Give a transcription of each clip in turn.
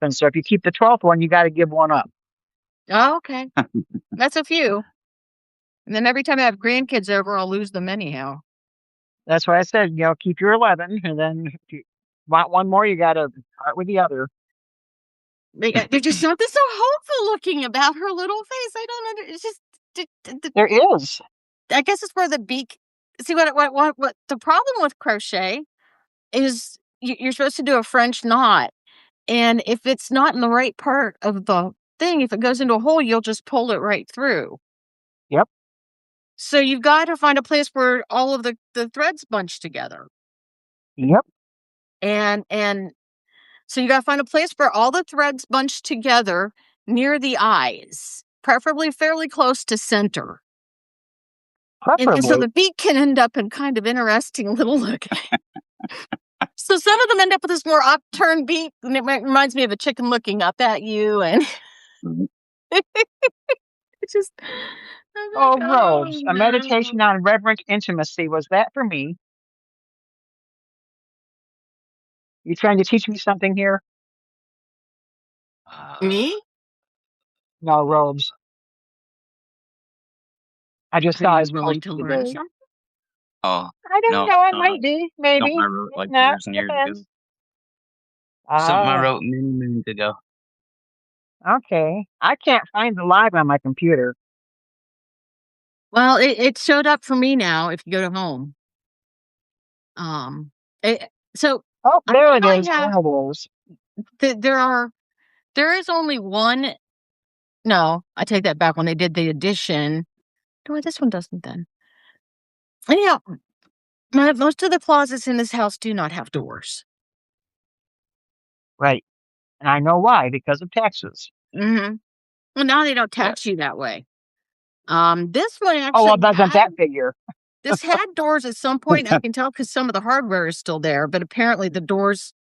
husband. So if you keep the 12th one, you got to give one up. Oh, okay. That's a few. And then every time I have grandkids over, I'll lose them anyhow. That's why I said, keep your 11. And then if you want one more, you got to part with the other. There's just something so hopeful looking about her little face. I don't know. It's just. There is. I guess it's where the beak. See what the problem with crochet is. You're supposed to do a French knot, and if it's not in the right part of the thing, if it goes into a hole, you'll just pull it right through. Yep. So you've got to find a place where all of the threads bunch together. Yep. And so you got to find a place where all the threads bunch together near the eyes, preferably fairly close to center. And so the beak can end up in kind of interesting little look. So some of them end up with this more upturned beak, and it reminds me of a chicken looking up at you, and it's just. Oh, Rose, a meditation on reverent intimacy. Was that for me? You trying to teach me something here? Me? No, Rose. I just thought I was willing to learn something. Oh, I don't know. I might be, maybe. Something I wrote like No, years and years ago. depends. Something I wrote many moons ago. Okay. I can't find the live on my computer. Well, it showed up for me now if you go to home. So Oh, there it is. One of those. There is only one. No, I take that back. When they did the edition, no, this one doesn't. Then, anyhow, most of the closets in this house do not have doors. Right, and I know why, because of taxes. Mm-hmm. Well, now they don't tax you that way. This one actually. Oh, well, doesn't that figure? This had doors at some point. I can tell because some of the hardware is still there, but apparently the doors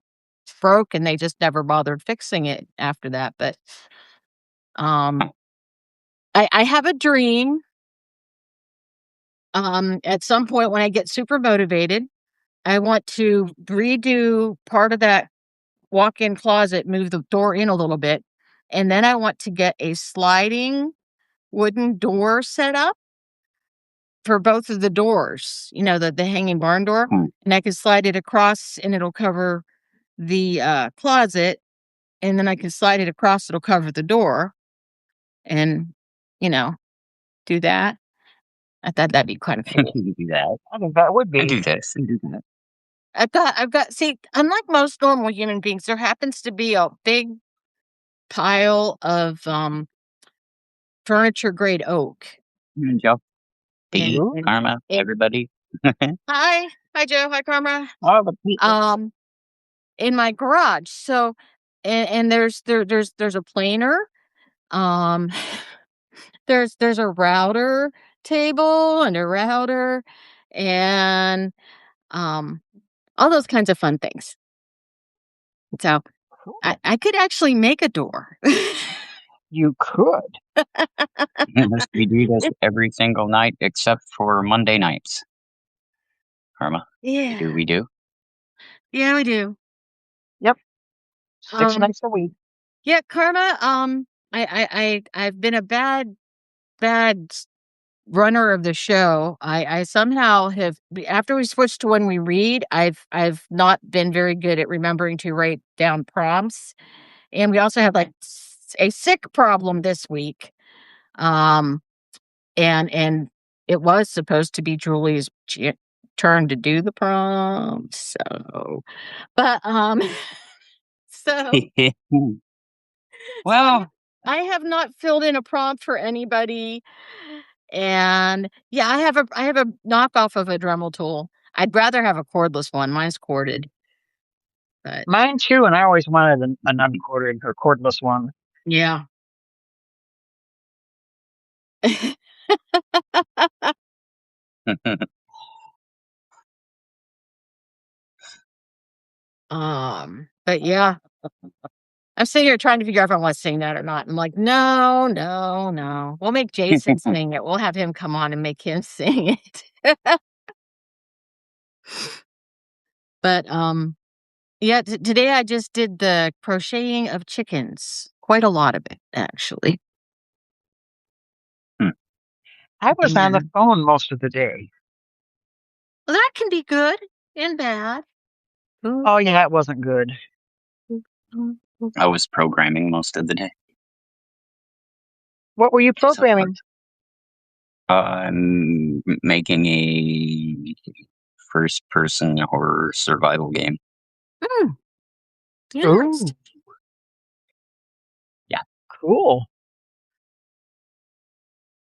broke and they just never bothered fixing it after that. But I have a dream. At some point when I get super motivated, I want to redo part of that walk-in closet, move the door in a little bit, and then I want to get a sliding wooden door set up for both of the doors, the hanging barn door, and I can slide it across and it'll cover the closet, and then I can slide it across, it'll cover the door, and, do that. I thought that'd be kind of cool. You do that. I think that would be. And do this and do that. I've got, see, unlike most normal human beings, there happens to be a big pile of furniture grade oak. Joe. Hey, Karma, everybody. Hi Joe. Hi Karma. Oh, in my garage. So, and there's a planer. There's a router table and a router, and all those kinds of fun things. So, I could actually make a door. You could. We do this every single night except for Monday nights. Karma. Yeah. We do. Yeah, we do. Yep. 6 nights a week. Yeah, Karma. I've been a bad runner of the show. I somehow have, after we switched to when we read, I've not been very good at remembering to write down prompts, and we also have like a sick problem this week. And it was supposed to be Julie's turn to do the prompt. So, but so well, I have not filled in a prompt for anybody. And yeah, I have a knockoff of a Dremel tool. I'd rather have a cordless one. Mine's corded. But mine too, and I always wanted an uncorded or cordless one. Yeah. But yeah. I'm sitting here trying to figure out if I want to sing that or not. I'm like, no. We'll make Jason sing it. We'll have him come on and make him sing it. But Yeah, today I just did the crocheting of chickens. Quite a lot of it, actually. I was on the Yeah. phone most of the day. Well, that can be good and bad. Oh yeah, it wasn't good. I was programming most of the day. What were you Just a programming? I'm making a first-person horror survival game. Mm, Ooh, interesting. Yeah, cool.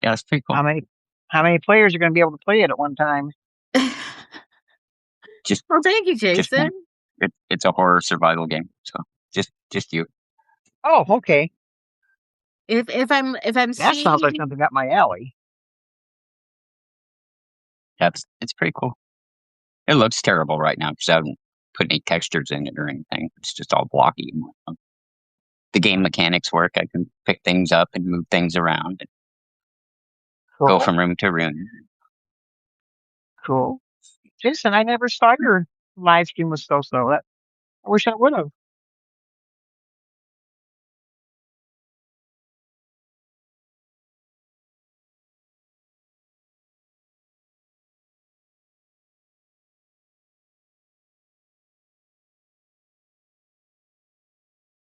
yeah, it's pretty cool. How many players are going to be able to play it at one time? Just Well, thank you, just Jason. one. It's a horror survival game, so just you. Oh, okay. If I'm That sounds like seeing something up my alley. It's pretty cool. It looks terrible right now because I haven't put any textures in it or anything. It's just all blocky. The game mechanics work. I can pick things up and move things around and go Cool, from room to room. cool. Jason, I never saw your live stream with So. That I wish I would have.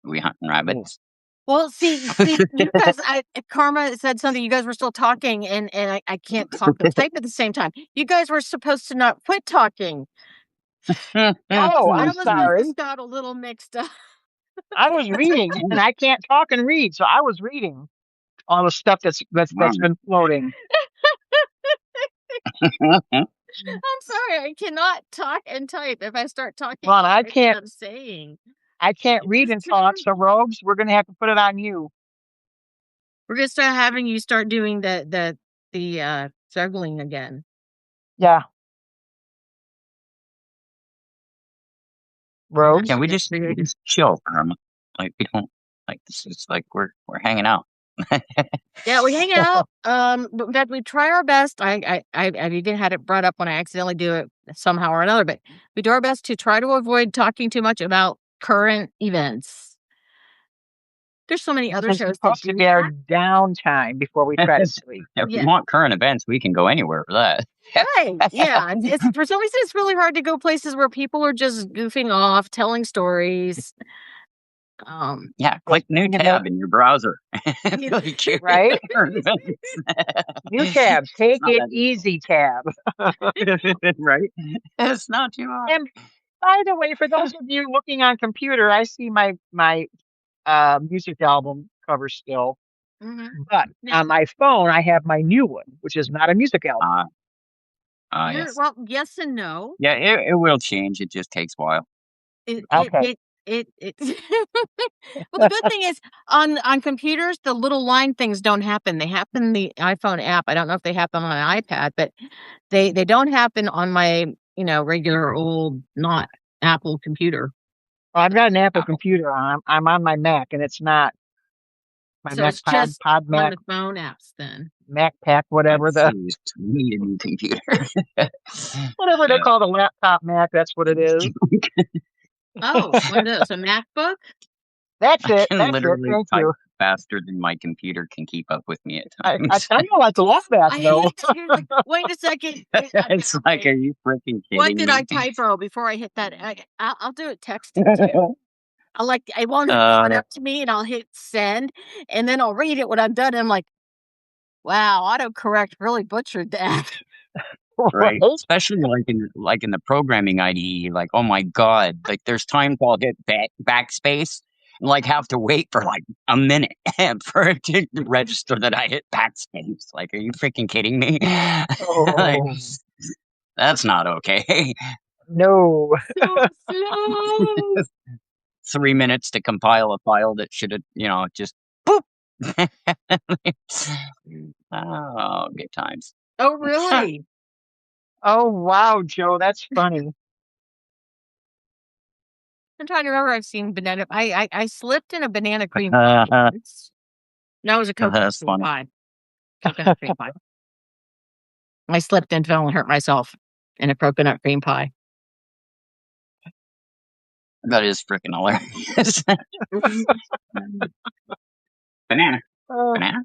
We hunting Cool. rabbits. well, see, you guys. Karma said something. You guys were still talking, and I can't talk and type at the same time. You guys were supposed to not quit talking. Oh, One I'm of us must sorry. have got a little mixed up. I was reading, and I can't talk and read, so I was reading all the stuff that's been floating. I'm sorry, I cannot talk and type. If I start talking, Well, I what I'm saying. I can't read It's and talk. So, terrible. Robes, we're gonna have to put it on you. We're gonna start having you start doing the juggling again. Yeah, Robes. Can we just chill for a moment? Like we don't like this. It's like we're hanging out. Yeah, we hang out. In fact, we try our best. I've even had it brought up when I accidentally do it somehow or another, but we do our best to try to avoid talking too much about current events. There's so many This other is shows that supposed to do be our that. downtime before we try to sleep. If we Yeah. want current events, we can go anywhere for that. Right. Yeah. And it's for some reason it's really hard to go places where people are just goofing off, telling stories. Yeah, Just click new hanging out, tab in your browser. You Like, right? current events. New tab. It's Take not it that easy tab. right? It's not too hard. And by the way, for those of you looking on computer, I see my music album cover still. Mhm. But on my phone, I have my new one, which is not a music album. Yes. Well, yes and no. Yeah, it will change. It just takes a while. It Okay. it it it Well, the good thing is on computers, the little line things don't happen. They happen in the iPhone app. I don't know if they happen on an iPad, but they don't happen on my, regular old not Apple computer. Well, I've got an Apple Apple. computer on. I'm on my Mac, and it's not my So Mac it's just Pod on Mac, the phone apps then. Mac Pack, whatever That's the used. We need a new computer. whatever they call the laptop Mac. That's what it is. Oh, one of those, a MacBook? That's I it. can That's it. literally Thank type you. faster than my computer can keep up with me at I times. kind of like to laugh at I though. hate to hear that. Wait a second. It's like, Okay. are you freaking What kidding did me? I typo before I hit that? I'll do it texting too. I won't run up to me and I'll hit send and then I'll read it when I'm done. And I'm like, wow, autocorrect really butchered that. Right? Right? Especially like in the programming IDE, like oh my god, like there's times I'll hit backspace and like have to wait for like a minute for it to register that I hit backspace. Like, are you freaking kidding me? Like, Oh that's not okay. no. So slow. 3 minutes to compile a file that should have, just boop. Oh, good times. Oh, really? Oh wow, Joe, that's funny. I'm trying to remember. I've seen banana. I slipped in a banana cream pie. Uh, No, it was a coconut that's cream funny. pie. Coconut cream pie. I slipped and fell and hurt myself in a coconut cream pie. That is freaking hilarious. Banana. Uh, Banana?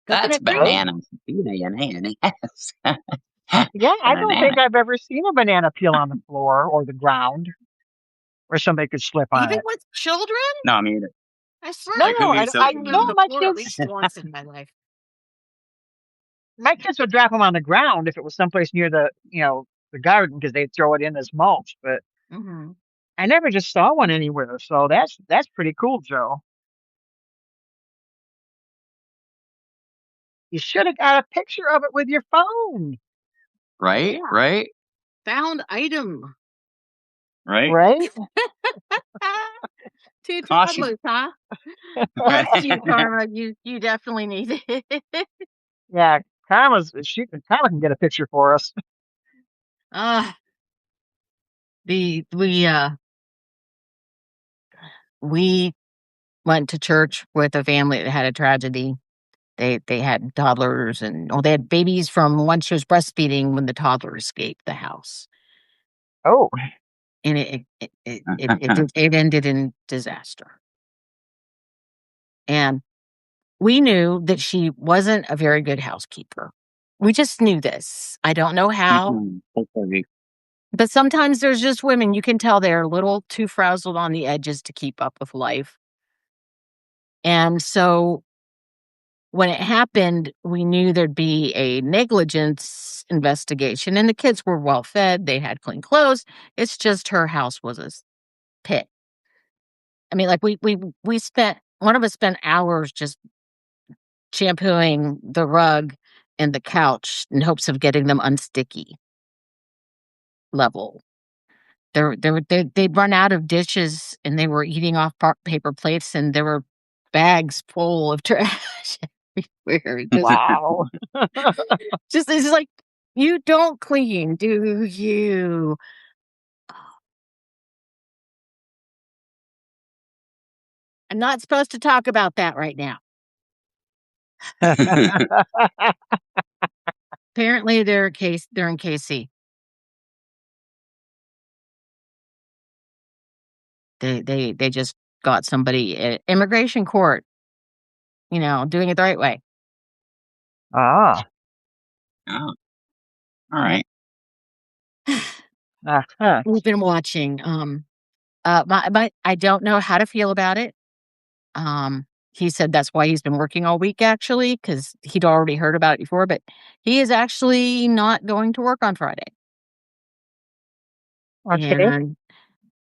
That's Coconut green? oh, banana. B-A-N-A-N-A-S. yeah, I don't Banana. think I've ever seen a banana peel on the floor or the ground where somebody could slip on Even it. with children? No, I mean, I swear No, I've who I, eats I it? seen them no, on the floor at least once in my life. my kids would drop them on the ground if it was someplace near the garden because they'd throw it in as mulch. But Mm-hmm. I never just saw one anywhere, so that's pretty cool, Joe. You should have got a picture of it with your phone, Right? Yeah. Right? Found item. Right? right? Two Caution. toddlers, huh? Bless you, Karma. You definitely need it. Yeah, Karma can get a picture for us. uh the we went to church with a family that had a tragedy. They had toddlers and they had babies from when she was breastfeeding when the toddler escaped the house. Oh, And it ended in disaster. And we knew that she wasn't a very good housekeeper. We just knew this. I don't know how, Okay. but sometimes there's just women you can tell they're a little too frazzled on the edges to keep up with life. And so when it happened, we knew there'd be a negligence investigation, and the kids were well fed. They had clean clothes. It's just her house was a pit. I mean, like we spent one of us spent hours just shampooing the rug and the couch in hopes of getting them unsticky level. They'd run out of dishes and they were eating off paper plates, and there were bags full of trash everywhere. wow. Just it's like, you don't clean, do you? I'm not supposed to talk about that right now. Apparently, they're in KC. They just got somebody at immigration court, doing it the right way. Ah, Oh, all right. uh-huh. We've been watching. I don't know how to feel about it. He said that's why he's been working all week, actually, because he'd already heard about it before. But he is actually not going to work on Friday, Okay, and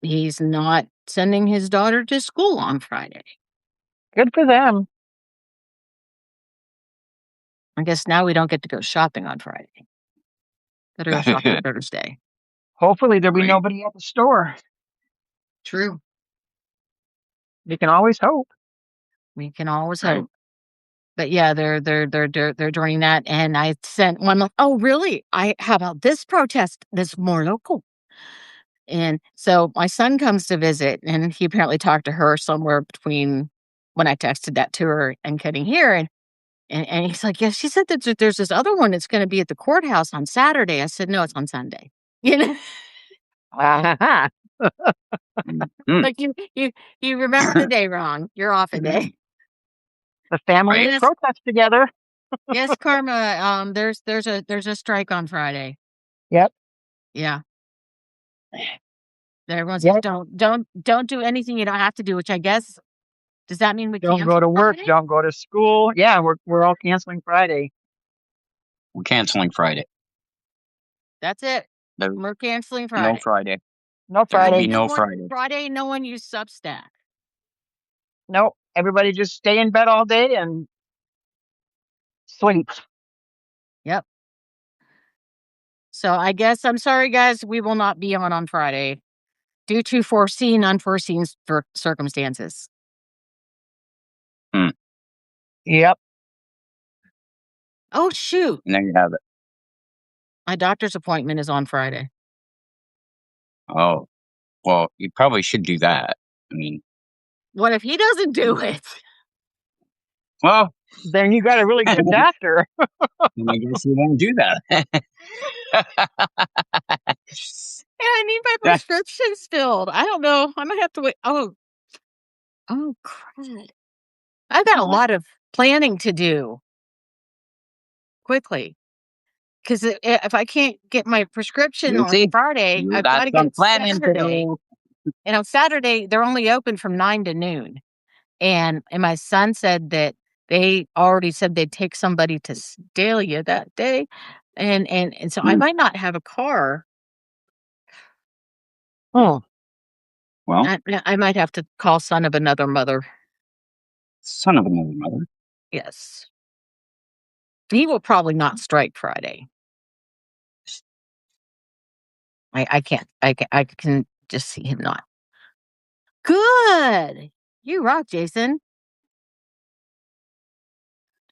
he's not sending his daughter to school on Friday. good for them. I guess now we don't get to go shopping on Friday. Gotta go shopping Thursday. Hopefully there'll be Right. nobody at the store. True. We can always hope. We can always Right. hope. But yeah, they're joining that, and I sent one like, oh really? How about this protest that's more local? And so my son comes to visit, and he apparently talked to her somewhere between when I texted that to her and getting here, and he's like, yeah, she said that there's this other one that's going to be at the courthouse on Saturday. I said, no, it's on Sunday. You know, Ah, Mm, like you remember the day wrong. You're off a day. the family Right. Yes, protest together. yes, Karma. There's a strike on Friday. Yep. Yeah. Everyone says Yep. don't do anything you don't have to do, which I guess does that mean we Don't go cancel to work. Friday? Don't go to school. Yeah, we're all canceling Friday. We're canceling Friday. That's it. There's We're canceling no Friday. Friday. No There will Friday. be no Friday. Friday, no one used Substack. No. Everybody just stay in bed all day and sleep. Yep. So I guess I'm sorry, guys. We will not be on Friday due to unforeseen circumstances. Yep. Oh shoot! And there you have it. My doctor's appointment is on Friday. Oh, well, you probably should do that. I mean, What if he doesn't do it? well, Then you got a really good then doctor. I guess you won't do that. I need my prescriptions filled. I don't know. I might have to wait. Oh, crud. I've got a lot of planning to do quickly. Because if I can't get my prescription on Lucy, Friday, you I've got got to get some it planning to Saturday. do. And on Saturday, they're only open from 9 to noon. And my son said that they already said they'd take somebody to Sedalia that day. And so I might not have a car. Oh, Well, I might have to call son of another mother. son of another mother. Yes. He will probably not strike Friday. I can't. I can just see him not. Good. You rock, Jason.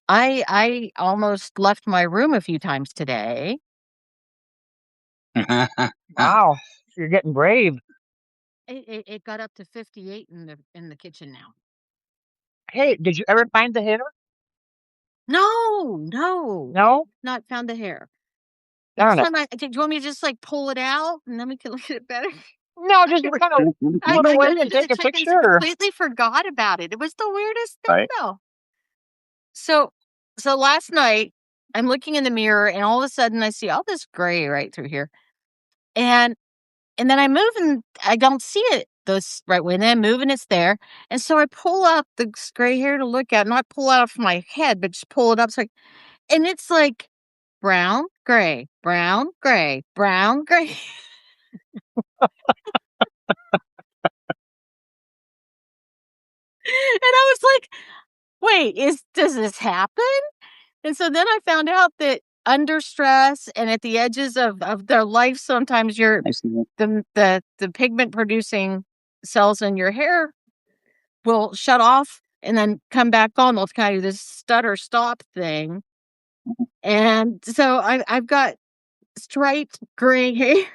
I almost left my room a few times today. wow. You're getting brave. It got up to 58 in the kitchen now. Hey, did you ever find the hair? No, No? not found the hair. Next Darn it. time, do you want me to just like pull it out and then we can look at it better? No, just kind of pull it I away got and into the take a chickens, picture. completely forgot about it. It was the weirdest thing, Right. though. So last night I'm looking in the mirror and all of a sudden I see all this gray right through here, and then I move and I don't see it this right way. And then I move and it's there, and so I pull out the gray hair to look at, not pull it off my head, but just pull it up. So and it's like brown, gray, brown, gray, brown, gray. And I was like, wait, does this happen? And so then I found out that under stress and at the edges of their life, sometimes I see that. the pigment producing cells in your hair will shut off and then come back on. They'll kind of do this stutter stop thing. And so I've got striped gray hair.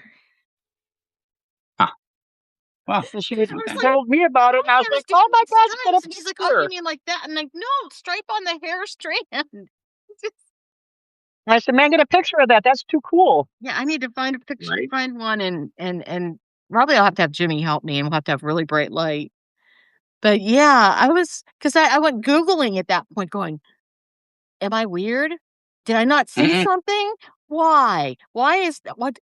Wow. So she I was like, told me about it, and I was like, "There's oh my different gosh, get a stripes." And he's like, "Oh, you picture. mean like that?" And I'm like, "No, stripe on the hair strand." And I said, man, get a picture of that. That's too cool. Yeah, I need to find a picture, Right. find one, and probably I'll have to have Jimmy help me, and we'll have to have really bright light. But yeah, because I went Googling at that point going, am I weird? Did I not see Mhm. something? Why? Why is that? What?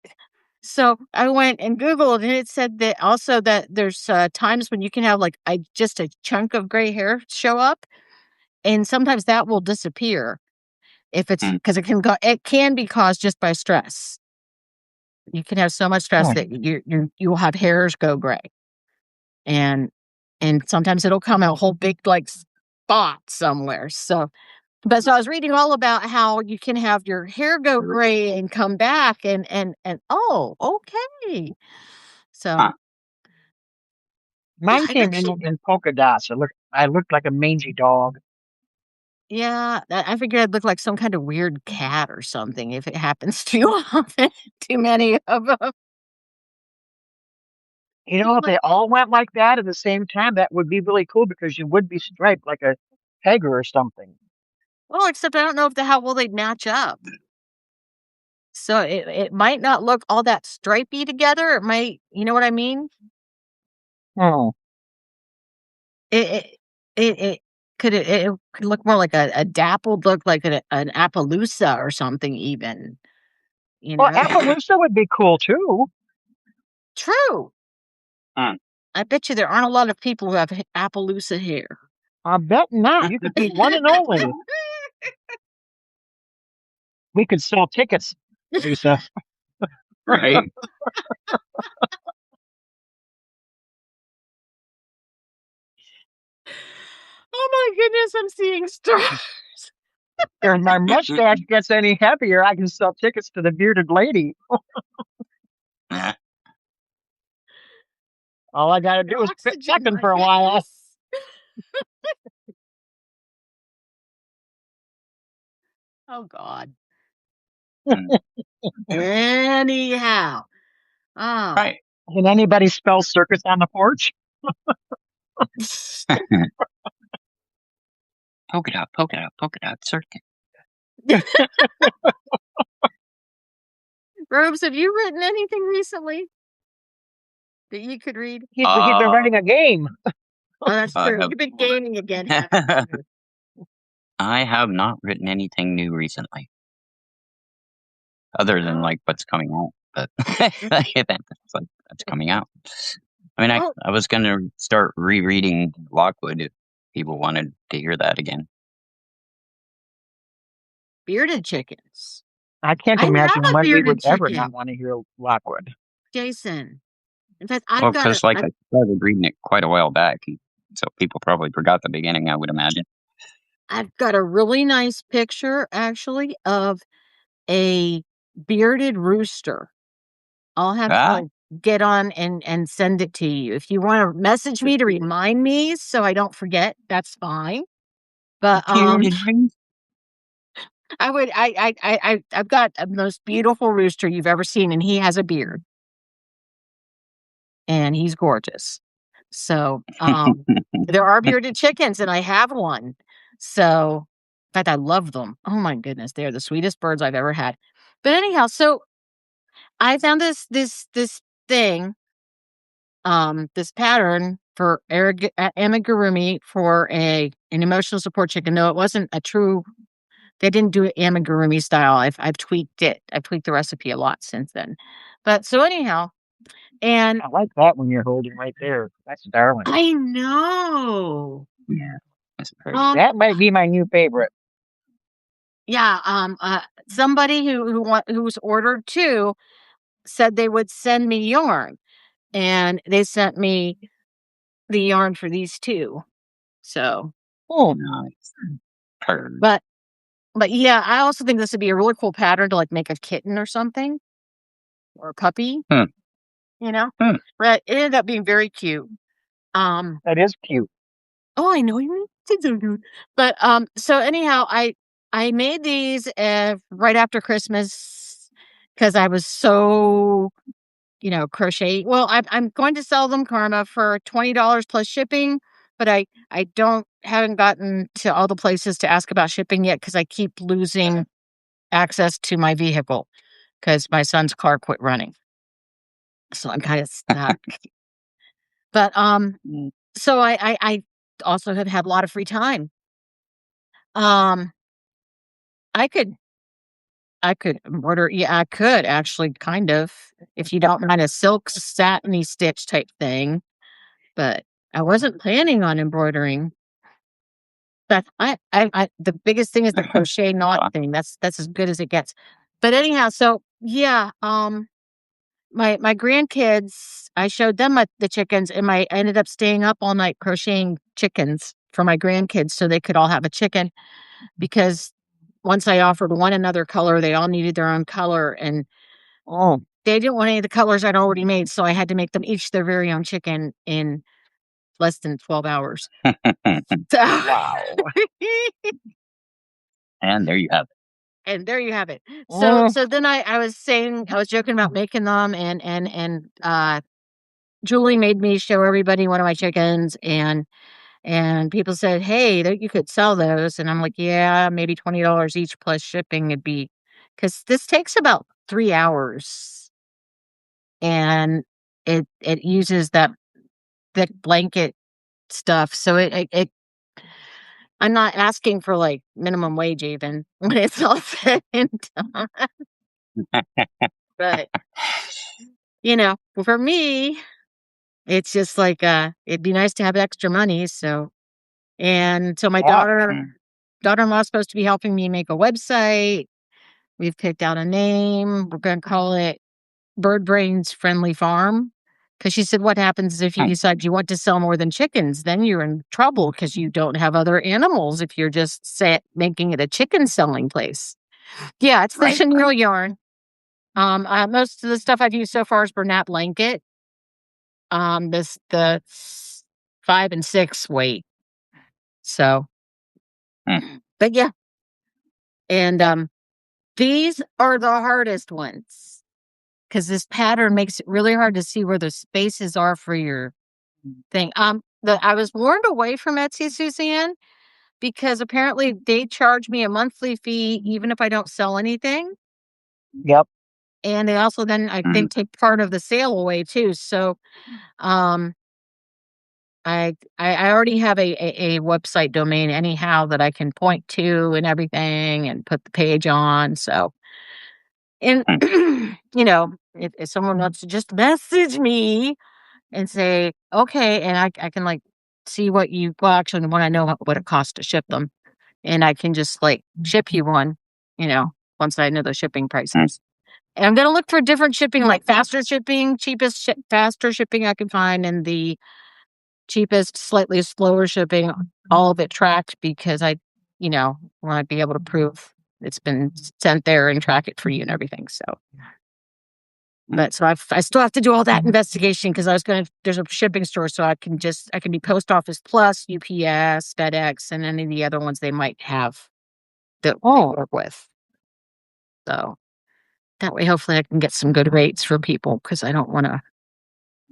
So I went and Googled, and it said that also that there's times when you can have like just a chunk of gray hair show up, and sometimes that will disappear if it's Mm. because it can be caused just by stress. You can have so much stress Oh, that you will have hairs go gray, and sometimes it'll come out a whole big like spot somewhere. So I was reading all about how you can have your hair go gray and come back, and oh, okay. So Huh. yeah, mine I came actually in polka dots. I looked like a mangy dog. yeah, I figured I'd look like some kind of weird cat or something if it happens too often, too many of them. You know, if they all went like that at the same time, that would be really cool because you would be striped like a tiger or something. Well, except I don't know how well they'd match up. So it might not look all that stripy together. It might, you know what I mean? Oh, It it it could look more like a dappled look like an Appaloosa or something even, you well, know? Appaloosa would be cool too. True. Huh. I bet you there aren't a lot of people who have Appaloosa hair. I bet not. You could be one and only. We could sell tickets, Lisa. Right. Oh my goodness, I'm seeing stars. If my mustache gets any heavier, I can sell tickets to the bearded lady. Yeah. All I got to do is quit Oxygen, checking my for a while. goodness. Oh God. Mm. Anyhow. Oh. Right. Can anybody spell circus on the porch? Polka dot circuit. Robes, have you written anything recently? that you could read? He's been writing a game. Oh, that's I true. have You've been gaming again, haven't you? I have not written anything new recently, other than like what's coming out. But that's like that's coming out. I mean, Oh, I was gonna start rereading Lockwood if people wanted to hear that again. bearded chickens. I can't I have imagine a when we would bearded ever not chicken, want to hear Lockwood. Jason. In fact, Well, because like I started reading it quite a while back, and so people probably forgot the beginning. I would imagine. I've got a really nice picture actually of a bearded rooster. I'll have to Ah, get on and send it to you. If you want to message me to remind me so I don't forget, that's fine. But bearded rings. I've got the most beautiful rooster you've ever seen, and he has a beard, and he's gorgeous. So there are bearded chickens, and I have one. So in fact, I love them. Oh my goodness, they're the sweetest birds I've ever had. But anyhow, so I found this thing, this pattern for amigurumi for an emotional support chicken. No, it wasn't a true. They didn't do it amigurumi style. I've tweaked it. I've tweaked the recipe a lot since then. But so anyhow, and I like that one you're holding right there. That's darling. I know. Yeah, that's very That might be my new favorite. Yeah, somebody who's ordered two said they would send me yarn, and they sent me the yarn for these two. So, Oh, nice. Purr. but yeah, I also think this would be a really cool pattern to like make a kitten or something or a puppy, Hmm. you know. Hmm. But it ended up being very cute. that is cute. Oh, I know you did so good. But so anyhow, I made these right after Christmas because I was so crochet. Well, I'm going to sell them, Karma, for $20 plus shipping, but I don't haven't gotten to all the places to ask about shipping yet because I keep losing access to my vehicle because my son's car quit running, so I'm kind of stuck. But so I also have had a lot of free time. Um, I could embroider. Yeah, I could actually kind of if you don't mind a silk satiny stitch type thing. But I wasn't planning on embroidering. But the biggest thing is the crochet knot thing. That's as good as it gets. But anyhow, so yeah, my grandkids, I showed them the chickens, and I ended up staying up all night crocheting chickens for my grandkids so they could all have a chicken because once I offered one another color, they all needed their own color, and Oh, they didn't want any of the colors I'd already made, so I had to make them each their very own chicken in less than 12 hours. So wow. And there you have it. and there you have it. So Mm, so then I was saying I was joking about making them and Julie made me show everybody one of my chickens and people said, "Hey, you could sell those." And I'm like, "Yeah, maybe $20 each plus shipping would be cuz this takes about 3 hours and it uses that thick blanket stuff. So it I'm not asking for like minimum wage even when it's all said and done. But for me, it's just like it'd be nice to have extra money. So my yeah. daughter-in-law is supposed to be helping me make a website. We've picked out a name. We're gonna call it Bird Brains Friendly Farm. Because she said, what happens if you decide you want to sell more than chickens? Then you're in trouble because you don't have other animals if you're just making it a chicken selling place. Yeah, it's the Right. chenille yarn. Most of the stuff I've used so far is Bernat blanket. The 5 and 6 weight. So, but yeah, and these are the hardest ones because this pattern makes it really hard to see where the spaces are for your thing. I was warned away from Etsy, Suzanne, because apparently they charge me a monthly fee even if I don't sell anything. Yep. and they also then I think take part of the sale away too. So, I already have a website domain anyhow that I can point to and everything and put the page on. So, and if someone wants to just message me and say, okay, and I can like see well, actually, when I know what it costs to ship them, and I can just like ship you one, once I know the shipping prices. And I'm going to look for different shipping, like faster shipping, faster shipping I can find, and the cheapest, slightly slower shipping, all of it tracked because I want to be able to prove it's been sent there and track it for you and everything. So, but so I still have to do all that investigation because there's a shipping store, so I can be Post Office Plus, UPS, FedEx, and any of the other ones they might have that they work with. So that way, hopefully, I can get some good rates for people because I don't want to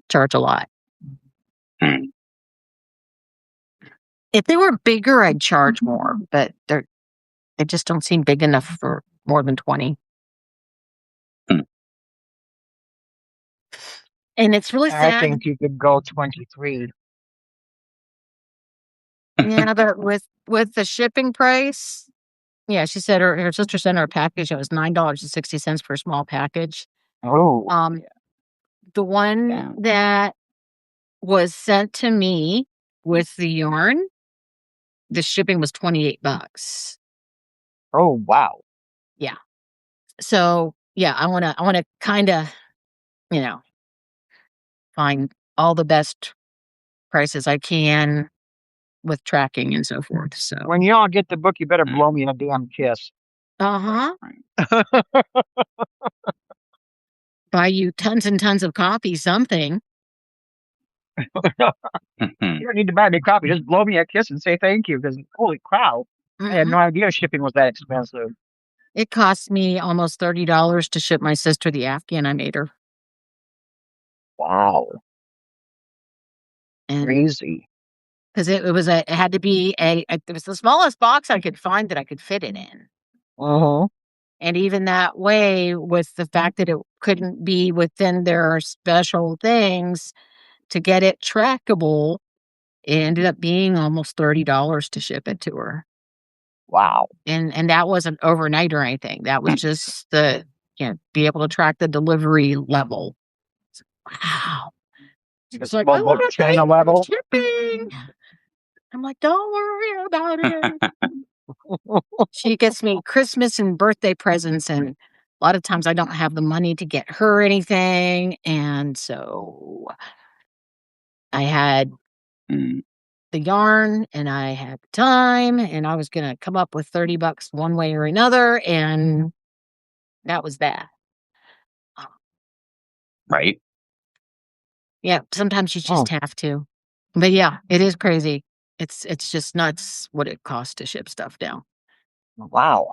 charge a lot. If they were bigger, I'd charge more, but they just don't seem big enough for more than 20. And it's really sad. I think you could go 23. Yeah, but with the shipping price, yeah, she said her sister sent her a package. It was $9.60 for a small package. Oh, The one that was sent to me with the yarn, the shipping was $28. oh, wow. Yeah. So yeah, I want to kind of, find all the best prices I can with tracking and so forth. So When y'all get the book, you better blow me a damn kiss. Buy you tons and tons of copies, something. You don't need to buy me a copy. Just blow me a kiss and say thank you. Because holy cow, I had no idea shipping was that expensive. It cost me almost $30 to ship my sister the Afghan I made her. Wow, And crazy. because it had to be it was the smallest box I could find that I could fit it in. And even that way, with the fact that it couldn't be within their special things to get it trackable, it ended up being almost $30 to ship it to her. Wow. And that wasn't overnight or anything. That was just be able to track the delivery level. Wow. It's like, I want to China level shipping. I'm like, don't worry about it. She gets me Christmas and birthday presents, and a lot of times I don't have the money to get her anything. And so I had the yarn and I had the time, and I was going to come up with $30 one way or another. And that was that. Right. Yeah. Sometimes you just have to, but yeah, it is crazy. It's just nuts what it costs to ship stuff now. Wow.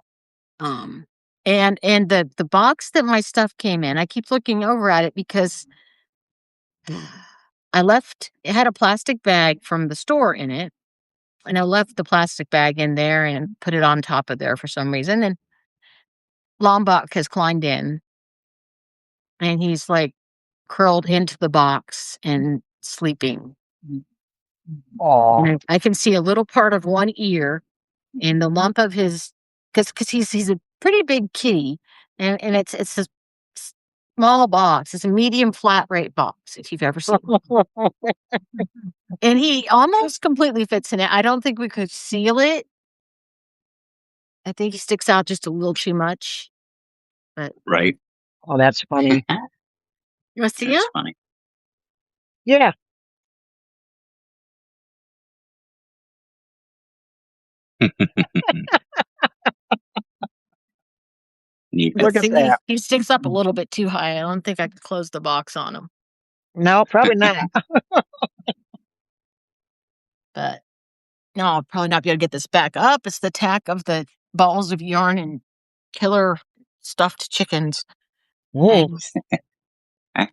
And the box that my stuff came in, I keep looking over at it because it had a plastic bag from the store in it, and I left the plastic bag in there and put it on top of there for some reason. And Lombok has climbed in, and he's like curled into the box and sleeping. Oh, I can see a little part of one ear and the lump of his, because he's a pretty big kitty, and it's a small box. It's a medium flat rate box if you've ever seen one. And he almost completely fits in it. I don't think we could seal it. I think he sticks out just a little too much. But Right. Oh, that's funny. You want to see it? That's funny. Yeah. Look at that. He sticks up a little bit too high. I don't think I could close the box on him. No, probably not. But no, I'll probably not be able to get this back up. It's the tack of the balls of yarn and killer stuffed chickens. It's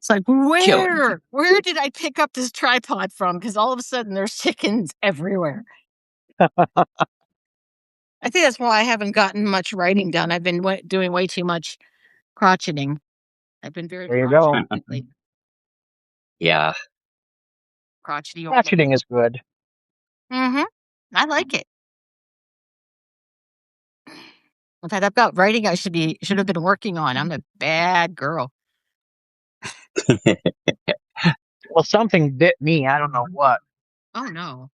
like, where did I pick up this tripod from? Because all of a sudden there's chickens everywhere. I think that's why I haven't gotten much writing done. I've been doing way too much crocheting. I've been very There you go. crotchety lately. Yeah. Crotchety. Ratcheting is good. Mm-hmm. I like it. In fact, I've got writing I should have been working on. I'm a bad girl. Well, something bit me. I don't know what. Oh no.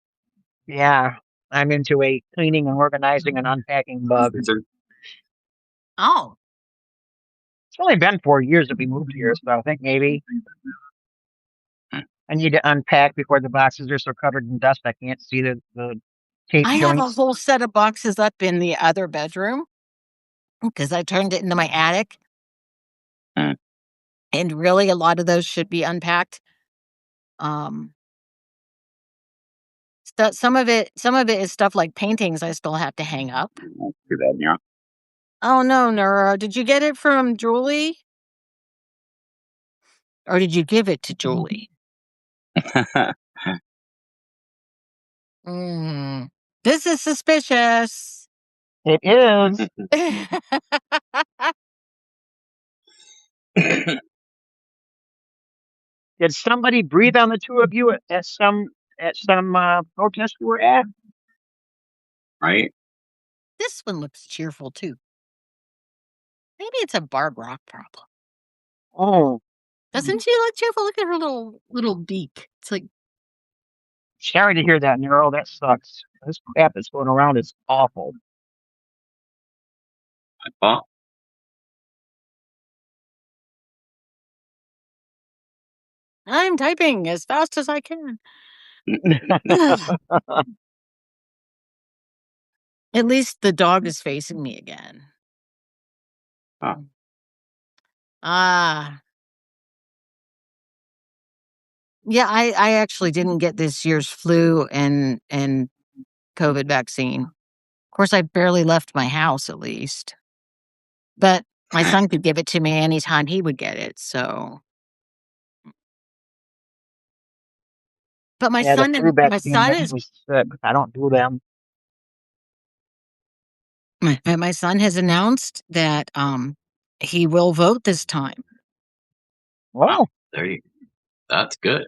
Yeah, I'm into a cleaning and organizing and unpacking bug. Oh. It's only been 4 years that we moved here, so I think maybe I need to unpack before the boxes are so covered in dust I can't see the tape I have a joints. whole set of boxes up in the other bedroom because I turned it into my attic. Mm. And really a lot of those should be unpacked. Some of it is stuff like paintings I still have to hang up. Too bad, yeah. Oh no, Nora. Did you get it from Julie? Or did you give it to Julie? This is suspicious. It is. Did somebody breathe on the two of you at some protest you were at? Right? This one looks cheerful too. Maybe it's a Barb Rock problem. Oh, Doesn't she look cheerful? Look at her little beak. It's like, sorry to hear that, Nero. That sucks. This crap that's going around is awful. Well, I'm typing as fast as I can. At least the dog is facing me again. oh, Ah. Yeah, I actually didn't get this year's flu and COVID vaccine. Of course, I barely left my house at least. But my son could give it to me anytime he would get it, so. But Yeah, the flu vaccine makes me sick. I don't do them. my son has announced that he will vote this time. Well, there you go. That's good.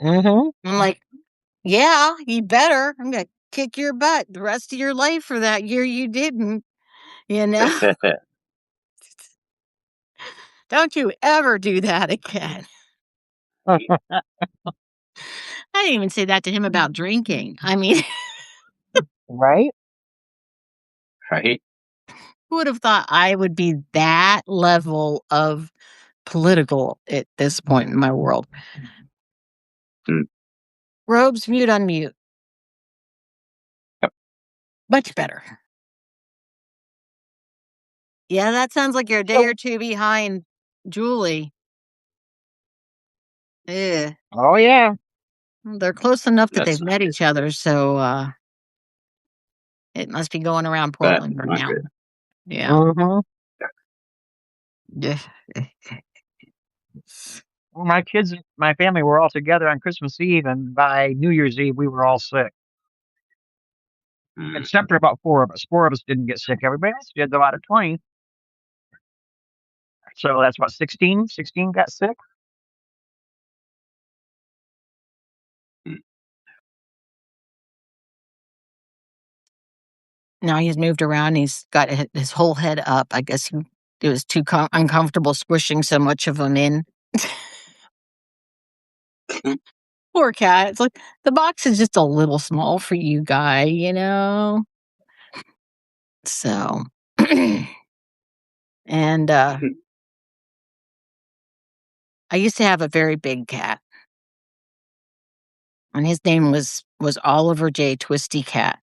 mm-hmm. I'm like, yeah, you better. I'm gonna kick your butt the rest of your life for that year you didn't. You know, don't you ever do that again. I didn't even say that to him about drinking. I mean, Right? Right? who would have thought I would be that level of political at this point in my world? Mm. Robes, mute, unmute. Yep. Much better. Yeah, that sounds like you're a day or two behind Julie. Yeah. Oh, yeah. They're close enough that That's they've met each other, so it must be going around Portland right not now. good. Yeah. Mm-hmm. Yeah. Well, my family were all together on Christmas Eve, and by New Year's Eve, we were all sick. Mm. Except for about four of us. Four of us didn't get sick. Everybody else did, though, out of 20. So that's what, 16? 16 got sick? Mm. Now he's moved around. He's got his whole head up. I guess it was too uncomfortable squishing so much of him in. Poor cat. It's like the box is just a little small for you, guy, you know? So, and I used to have a very big cat. And his name was Oliver J. Twisty Cat.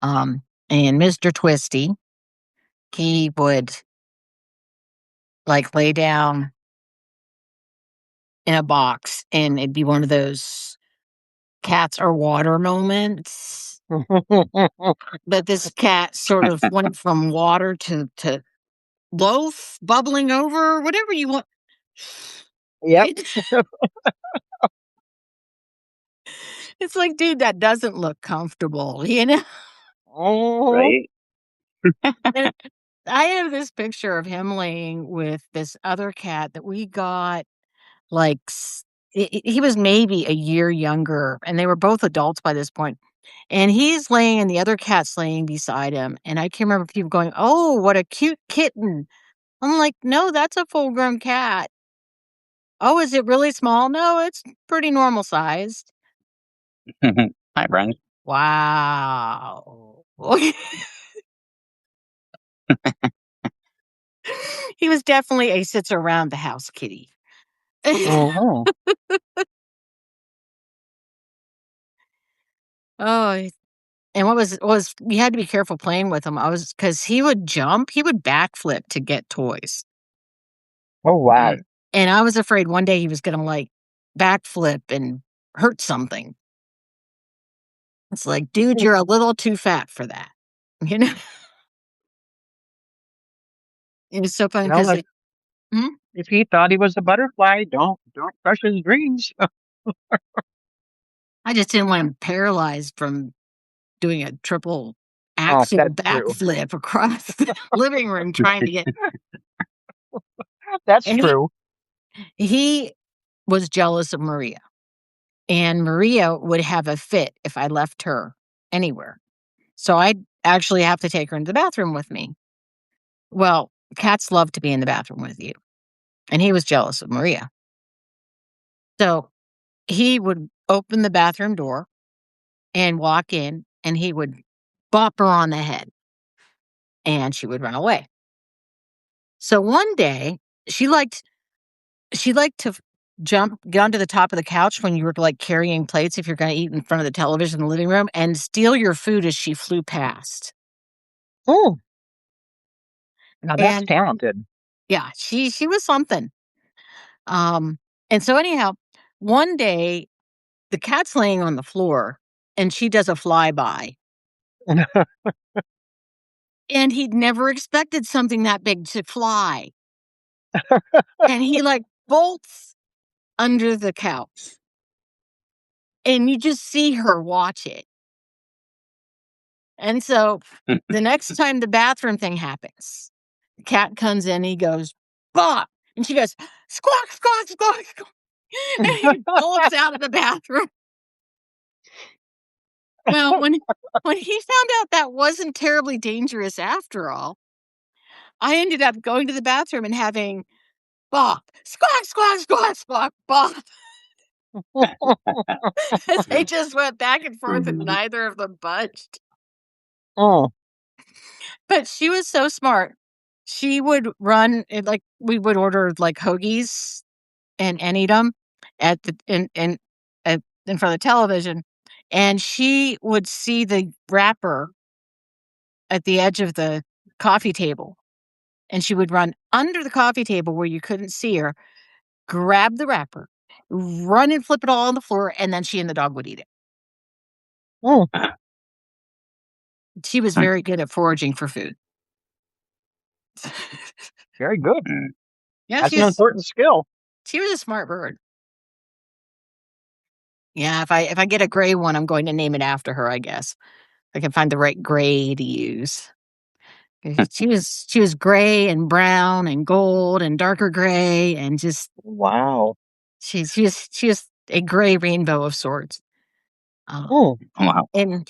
And Mr. Twisty, he would like lay down in a box and it'd be one of those cats or water moments. But this cat sort of went from water to loaf, bubbling over, whatever you want. Yep. It's like, dude, that doesn't look comfortable, you know? Oh, Right? I have this picture of him laying with this other cat that we got, like, he was maybe a year younger, and they were both adults by this point. And he's laying and the other cat's laying beside him, and I can remember people going, "Oh, what a cute kitten." I'm like, "No, that's a full-grown cat." "Oh, is it really small?" "No, it's pretty normal sized." Hi, Brent. Wow. He was definitely a sits around the house kitty. Mhm. Oh, and what was you had to be careful playing with him. Because he would jump, he would backflip to get toys. Oh, wow. Mm. And I was afraid one day he was gonna, like, backflip and hurt something. It's like, "Dude, you're a little too fat for that." You know? It was so funny Well, 'cause mhm. if he thought he was a butterfly, don't crush his dreams. I just didn't want him paralyzed from doing a triple Oh, axel that's true. backflip across the living room trying to get That's and true. he was jealous of Maria, and Maria would have a fit if I left her anywhere. So I'd actually have to take her into the bathroom with me. Well, cats love to be in the bathroom with you, and he was jealous of Maria. So he would open the bathroom door and walk in, and he would bop her on the head, and she would run away. So one day, she liked she liked to get onto the top of the couch when you were, like, carrying plates if you're gonna eat in front of the television in the living room and steal your food as she flew past. Oh, now that's And talented. yeah, she was something. Um, and so anyhow, one day, the cat's laying on the floor, and she does a flyby, and he'd never expected something that big to fly, and he, like, bolts under the couch, and you just see her watch it. And so, the next time the bathroom thing happens, the cat comes in, he goes, "Bop," and she goes, "Squawk, squawk, squawk, squawk," and he bolts out of the bathroom. Well, when he found out that wasn't terribly dangerous after all, I ended up going to the bathroom and having "Bop, squawk, squawk, squawk, squawk, bop," as they just went back and forth and neither of them budged. Oh, But she was so smart. She would run like, we would order, like, hoagies and eat 'em at the in front of the television, and she would see the wrapper at the edge of the coffee table, and she would run under the coffee table where you couldn't see her, grab the wrapper, run and flip it all on the floor, and then she and the dog would eat it. oh, She was very good at foraging for food. very good. Yeah, That's an important skill. she was a smart bird. Yeah, if I get a gray one, I'm going to name it after her, I guess. I can find the right gray to use. She was gray and brown and gold and darker gray and just Wow. she was a gray rainbow of sorts. Oh, Wow. And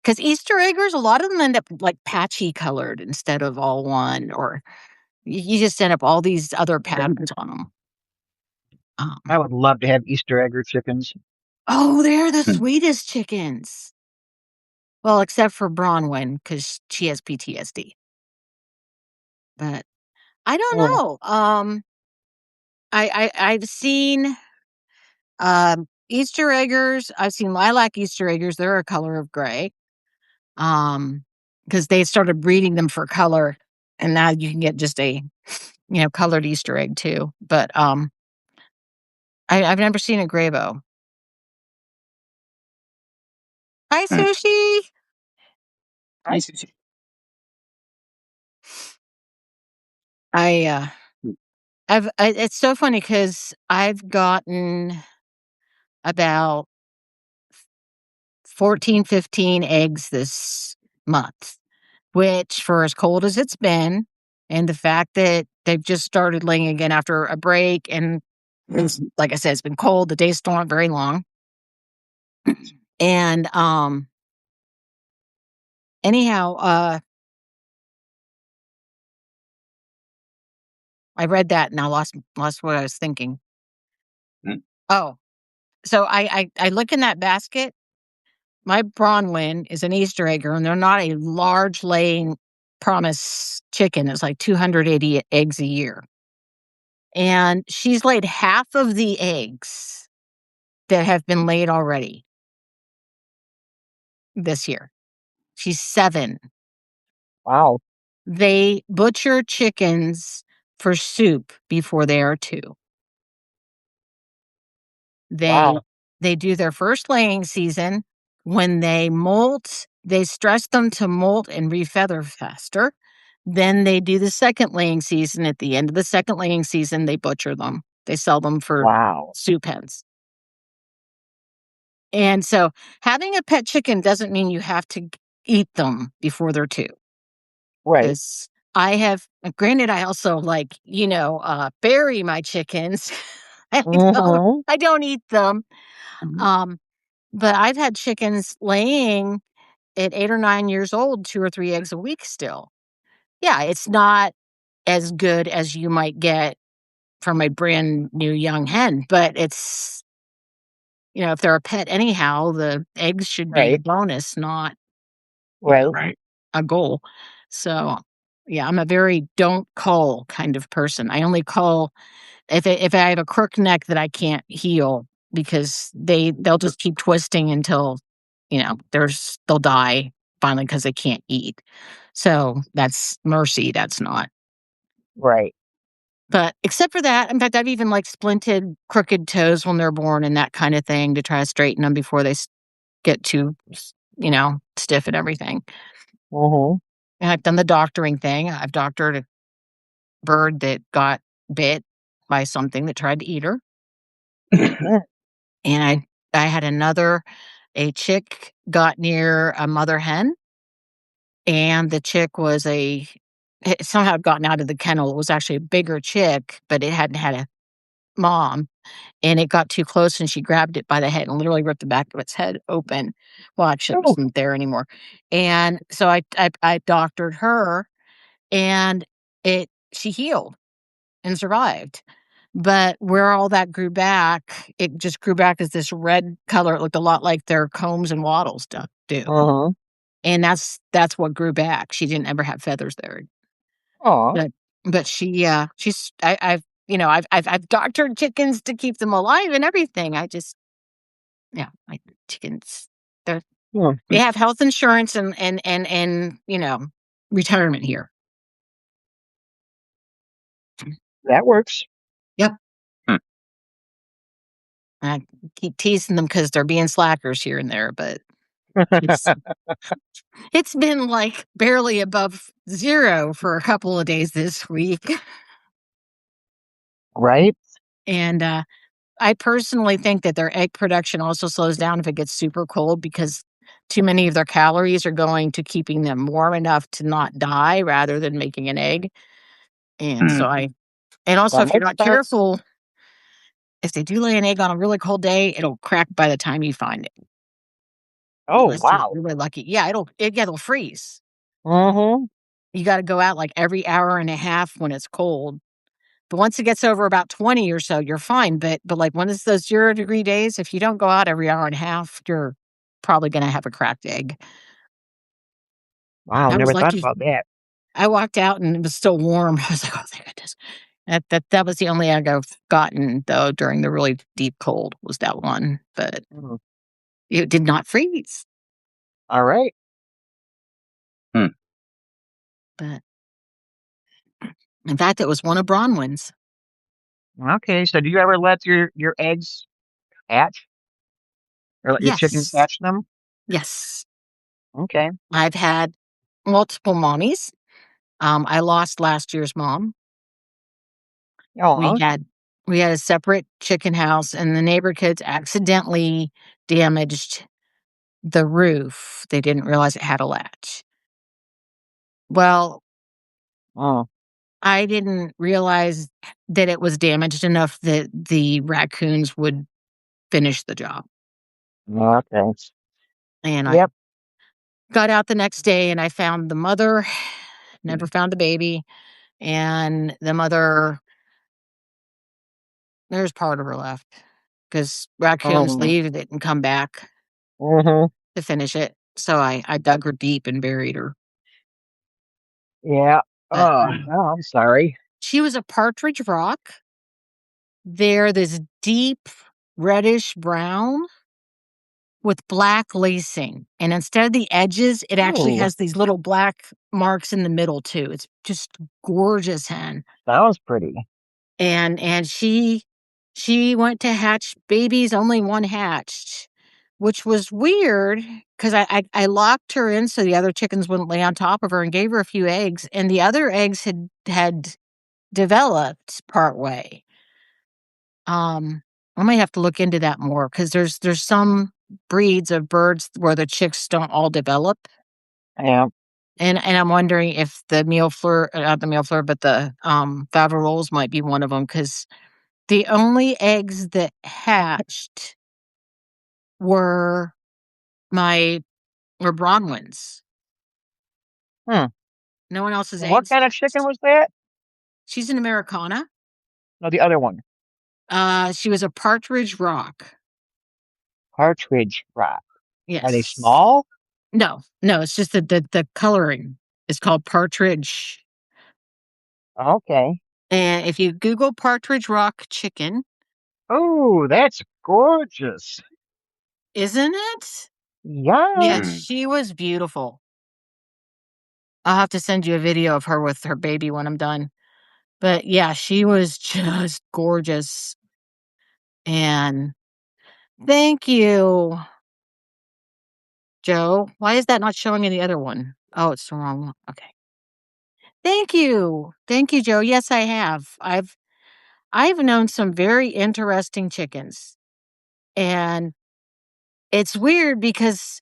because Easter eggers, a lot of them end up like patchy colored instead of all one, or you just end up all these other patterns on them. I would love to have Easter egg or chickens. Oh, they're the sweetest chickens. Well, except for Bronwyn, because she has PTSD. But I don't Oh, know. I've seen Easter eggers. I've seen lilac Easter eggers. They're a color of gray. Because they started breeding them for color, and now you can get just a colored Easter egg too. But I've never seen a gray bow. Hi, Sushi. I see. I it's so funny because I've gotten about 14, 15 eggs this month. which for as cold as it's been, and the fact that they've just started laying again after a break, and like I said, it's been cold. The days still aren't very long. And anyhow, I read that and I lost what I was thinking. Mm. Oh, so I look in that basket. My Bronwyn is an Easter egger, and they're not a large laying promise chicken. It's like 280 eggs a year. And she's laid half of the eggs that have been laid already this year. She's 7. Wow. They butcher chickens for soup before they are 2. They Wow. they do their first laying season. When they molt, they stress them to molt and refeather faster. Then they do the second laying season. At the end of the second laying season, they butcher them. They sell them for Wow. soup hens. And so having a pet chicken doesn't mean you have to eat them before they're 2. Right. Because I have, granted, I also bury my chickens. Mm-hmm. I don't eat them. Um, but I've had chickens laying at 8 or 9 years old, 2 or 3 eggs a week still. Yeah, it's not as good as you might get from a brand new young hen, but it's, if they're a pet anyhow, the eggs should be a Right. bonus, not Right. a goal. So, yeah, I'm a very don't call kind of person. I only call if I have a crook neck that I can't heal, because they'll just keep twisting until, they'll die finally because they can't eat. So that's mercy. That's not. Right. But except for that, in fact, I've even like splinted crooked toes when they're born and that kind of thing to try to straighten them before they get too, stiff and everything. Mm-hmm. And I've done the doctoring thing. I've doctored a bird that got bit by something that tried to eat her. And I had a chick got near a mother hen, and the chick was it somehow had gotten out of the kennel. It was actually a bigger chick, but it hadn't had a mom, and it got too close, and she grabbed it by the head and literally ripped the back of its head open. Well, actually, it Oh. wasn't there anymore. And so I doctored her, and she healed and survived. But where all that grew back, it just grew back as this red color. It looked a lot like their combs and wattles do. Uh-huh. And that's what grew back. She didn't ever have feathers there. Aw. But I've doctored chickens to keep them alive and everything. My chickens, they Hmm. they have health insurance and retirement here. That works. Yep. Hmm. I keep teasing them because they're being slackers here and there, but it's it's been like barely above 0 for a couple of days this week. Right. And I personally think that their egg production also slows down if it gets super cold, because too many of their calories are going to keeping them warm enough to not die rather than making an egg. And Mm. so and also That if you're makes not sense. careful, if they do lay an egg on a really cold day, it'll crack by the time you find it. Oh, Unless you're wow. really lucky. Yeah, it'll freeze. Mm-hmm. You got to go out like every hour and a half when it's cold. But once it gets over about 20 or so, you're fine. But like when it's those 0-degree days, if you don't go out every hour and a half, you're probably going to have a cracked egg. Wow, I was never thought lucky. about that. I walked out and it was still warm. I was like, oh, thank goodness. That was the only egg I've gotten though during the really deep cold, was that one. But Mm. it did not freeze. All right. Hmm. But in fact, it was one of Bronwyn's. Okay, so do you ever let your eggs hatch or let your chickens Yes. hatch them? Yes. Okay. I've had multiple mommies. I lost last year's mom. We Oh. had we had a separate chicken house, and the neighbor kids accidentally damaged the roof. They didn't realize it had a latch. Well, Oh, I didn't realize that it was damaged enough that the raccoons would finish the job. okay. And I Yep. got out the next day and I found the mother, never found the baby, and the mother, there's part of her left because raccoons Oh. leave it and come back Mm-hmm. to finish it. So I dug her deep and buried her. Yeah. But Oh, oh, I'm sorry. she was a partridge rock. They're this deep reddish brown with black lacing. And instead of the edges, it actually Oh, has these little black marks in the middle too. It's just gorgeous hen. sounds pretty. And she went to hatch babies, only one hatched, which was weird because I locked her in so the other chickens wouldn't lay on top of her and gave her a few eggs, and the other eggs had developed part way. I might have to look into that more because there's some breeds of birds where the chicks don't all develop, Yeah. and I'm wondering if the meal fleur, not the meal fleur, but the Faverolles might be one of them because the only eggs that hatched were my were Bronwyn's. Hmm. No one else's And what eggs kind of chicken hatched. was that? She's an Americana. No, the other one. She was a partridge rock. Partridge rock. Are they Yes. small? No, no, it's just the coloring is called partridge. Okay. And if you Google partridge rock chicken, Oh, that's gorgeous. isn't it? Yeah. Yes, she was beautiful. I'll have to send you a video of her with her baby when I'm done. But yeah, she was just gorgeous. And thank you, Joe. Why is that not showing in the other one? Oh, it's the wrong one. Okay. Thank you. Thank you, Joe. Yes, I have. I've known some very interesting chickens. And it's weird because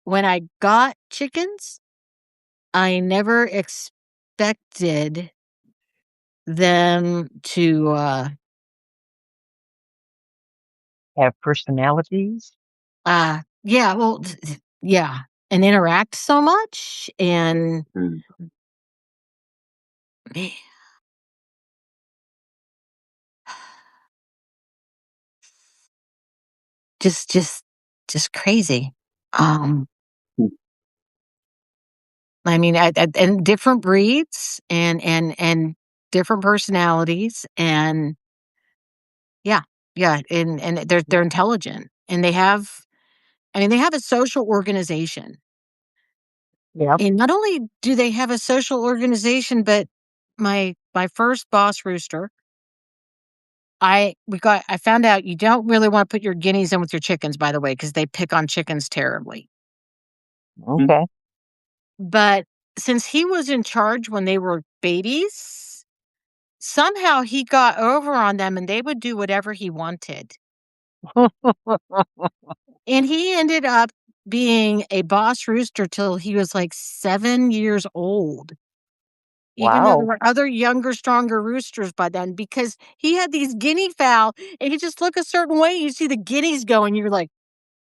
when I got chickens, I never expected them to Have personalities. yeah, well yeah, and interact so much and man, just just just crazy. Um I mean and different breeds and different personalities and yeah, yeah, and they're intelligent and they have I mean they have a social organization. Yep. And not only do they have a social organization, but my first boss rooster, I found out you don't really want to put your guineas in with your chickens, by the way, because they pick on chickens terribly. Okay. But since he was in charge when they were babies, somehow he got over on them and they would do whatever he wanted. And he ended up being a boss rooster till he was like 7 years old. Even though there Wow. were other younger, stronger roosters by then, because he had these guinea fowl, and he just look a certain way, you see the guineas going, you're like,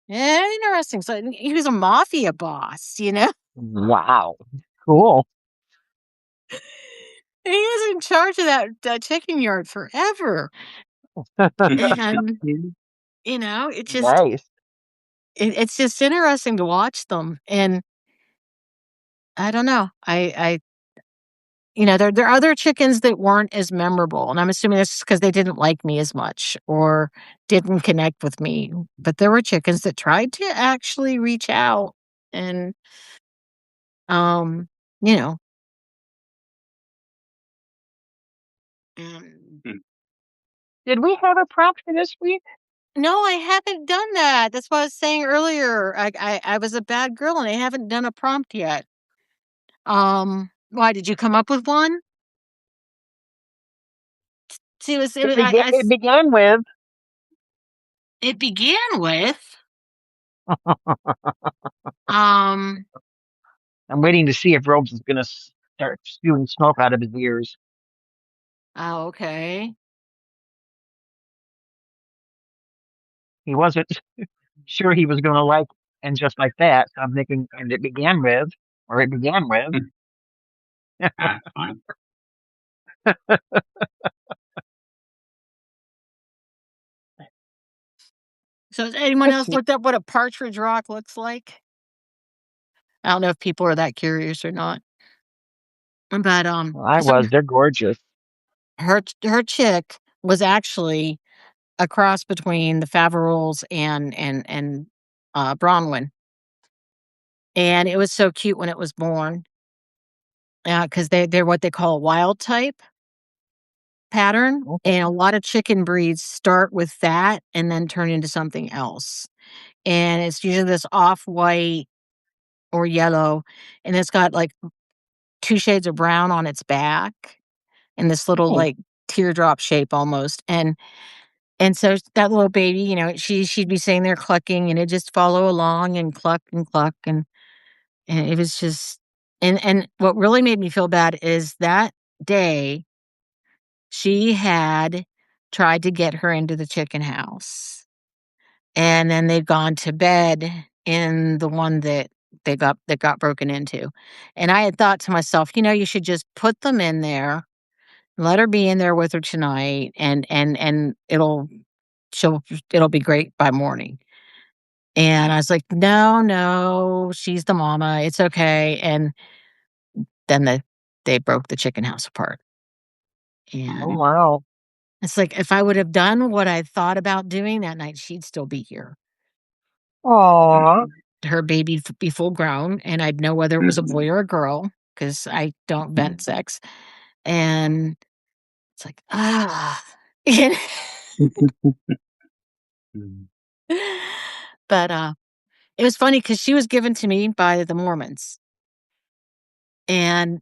interesting. So he was a mafia boss, you know? Wow. Cool. And he was in charge of that chicken yard forever. And, it just Nice. it's just interesting to watch them. And I don't know. There are other chickens that weren't as memorable, and I'm assuming that's because they didn't like me as much or didn't connect with me, but there were chickens that tried to actually reach out and, um, you know, and Did we have a prompt for this week? no, I haven't done that. That's what I was saying earlier. I was a bad girl, and I haven't done a prompt yet. Why, did you come up with one? See, It began. It began with. it began with, um I'm waiting to see if Robes is going to start spewing smoke out of his ears. Oh, okay. He wasn't sure he was going to like, and just like that, I'm thinking, and it began with, or it began with. That's fine. So has anyone Let's else see. looked up what a partridge rock looks like? I don't know if people are that curious or not. But Well, I so was. They're gorgeous. her chick was actually a cross between the Faverolles and Bronwyn. And it was so cute when it was born. Because they're what they call a wild type pattern. Okay. And a lot of chicken breeds start with that and then turn into something else. And it's usually this off-white or yellow, and it's got like 2 shades of brown on its back and this little Oh, like teardrop shape almost. And so that little baby, she'd be sitting there clucking and it just follow along and cluck and cluck and it was just and what really made me feel bad is that day she had tried to get her into the chicken house. And then they'd gone to bed in the one that got broken into. And I had thought to myself, you should just put them in there, let her be in there with her tonight, and it'll be great by morning. And I was like, no, no, she's the mama. It's okay. And then they broke the chicken house apart. oh And wow. it's like if I would have done what I thought about doing that night, she'd still be here. Aw. Her baby be full grown, and I'd know whether it was a boy or a girl because I don't vent sex. And it's like, You but, it was funny because she was given to me by the Mormons, and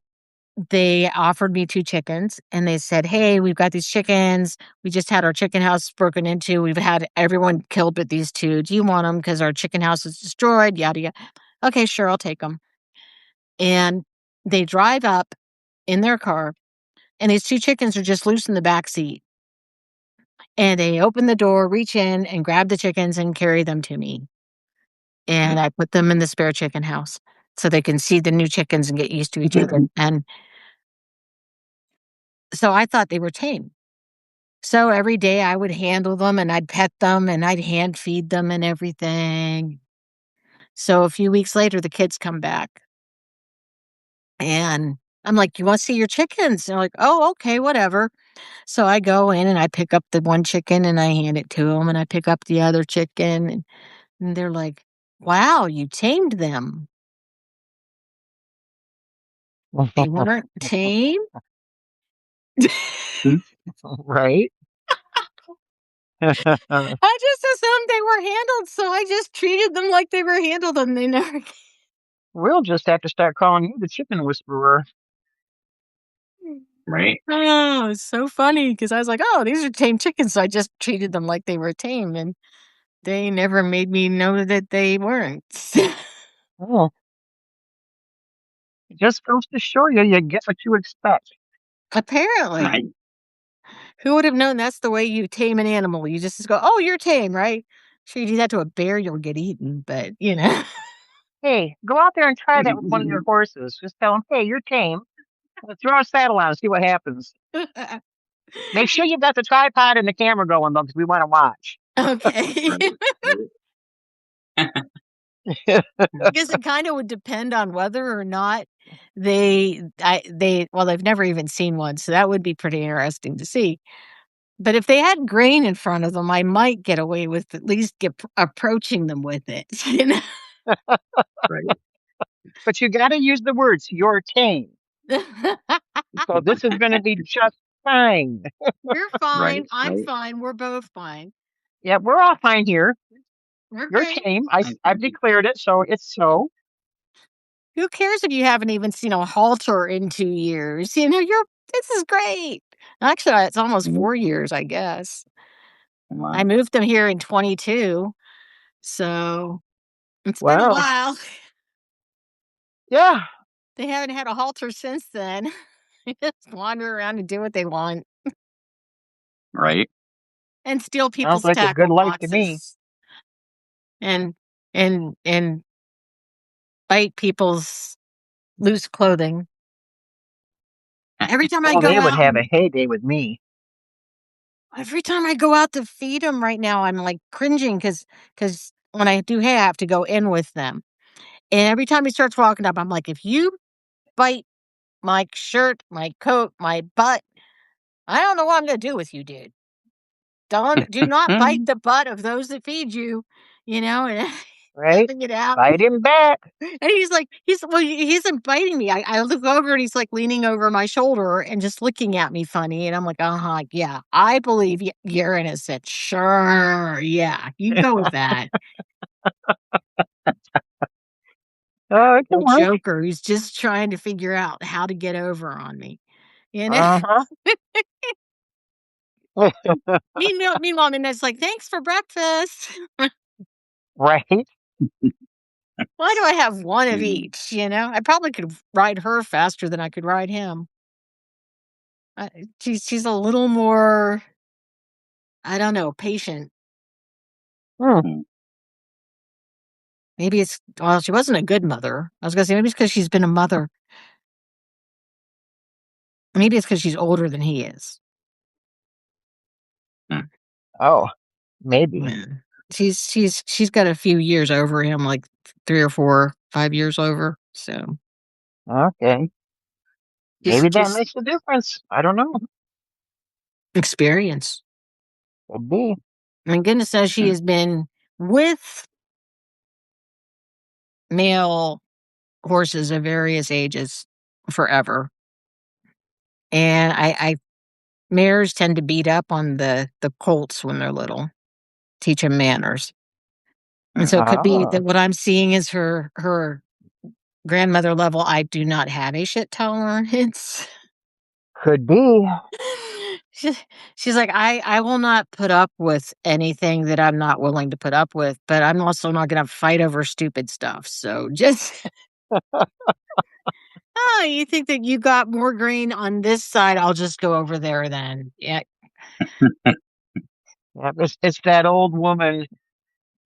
they offered me 2 chickens, and they said, "Hey, we've got these chickens. We just had our chicken house broken into. We've had everyone killed but these 2. Do you want them? Because our chicken house is destroyed, yada, yada." "Okay, sure, I'll take them." And they drive up in their car, and these 2 chickens are just loose in the back seat. And they open the door, reach in, and grab the chickens and carry them to me. And I put them in the spare chicken house so they can see the new chickens and get used to each other. And so I thought they were tame. So every day I would handle them and I'd pet them and I'd hand feed them and everything. So a few weeks later, the kids come back and I'm like, "You want to see your chickens?" They're like, "Oh, okay, whatever." So I go in and I pick up the one chicken and I hand it to them and I pick up the other chicken and they're like, "Wow, you tamed them." They weren't tame? Right? I just assumed they were handled, so I just treated them like they were handled and they never We'll just have to start calling you the chicken whisperer. Right. Oh, it's so funny because I was like, "Oh, these are tame chickens," so I just treated them like they were tame, and they never made me know that they weren't. Oh, it just goes to show you, you get what you expect. Apparently. Right. Who would have known that's the way you tame an animal? You just go, "Oh, you're tame, right?" Sure, you do that to a bear, you'll get eaten, but, Hey, go out there and try that with one of your horses. Just tell them, hey, you're tame. Let's throw a saddle on and see what happens. Make sure you've got the tripod and the camera going, though, because we want to watch. Okay. Right. I guess it kinda would depend on whether or not they've never even seen one, so that would be pretty interesting to see. But if they had grain in front of them, I might get away with at least approaching them with it, Right. But you got to use the words, you're tame. So this is going to be just fine. You're Right. fine, I'm Right. fine, we're both fine. Yeah, we're all fine here. We're You're great. tame. I've declared it, so it's so. Who cares if you haven't even seen a halter in 2 years? This is great. Actually, it's almost 4 years, I guess. I Wow. moved them here in '22, so it's been a Wow. while. Yeah. They haven't had a halter since then. They just wander around and do what they want Right. and steal Sounds people's like a good tackle life to me. boxes and and bite people's loose clothing. Every time I Oh, they go would out have a heyday with me. every time I go out to feed them right now, I'm, like, cringing because when I do hay, I have to go in with them. And every time he starts walking up, I'm like, "If you bite my shirt, my coat, my butt, I don't know what I'm gonna do with you, dude. Do not bite the butt of those that feed you," and Right? yelling it out. Bite him back. And he isn't biting me. I look over and he's, like, leaning over my shoulder and just looking at me funny, and I'm like, "Uh-huh, yeah, I believe you're innocent. Sure, yeah, you go with that." Oh, it can The work. joker who's just trying to figure out how to get over on me, you know? Uh-huh. Meanwhile, Minette's like, "Thanks for breakfast." Right? Why do I have one of Mm. each? I probably could ride her faster than I could ride him. She's a little more, I don't know, patient. Hmm. Maybe she wasn't a good mother. I was gonna say maybe it's because she's been a mother. Maybe it's because she's older than he is. Mm. Oh, maybe. Yeah. She's got a few years over him, like 3 or 4, 5 years over. So Okay. Maybe that just makes a difference. I don't know. experience. Could be. My goodness knows she Mm. has been with male horses of various ages forever. And I mares tend to beat up on the colts when they're little, teach them manners. And so it could be Ah, that what I'm seeing is her grandmother level. I do not have a shit tolerance. could be. She, she's like, I will not put up with anything that I'm not willing to put up with, but I'm also not going to fight over stupid stuff. So just, oh, you think that you got more grain on this side? I'll just go over there then. Yeah. Yeah, it's that old woman.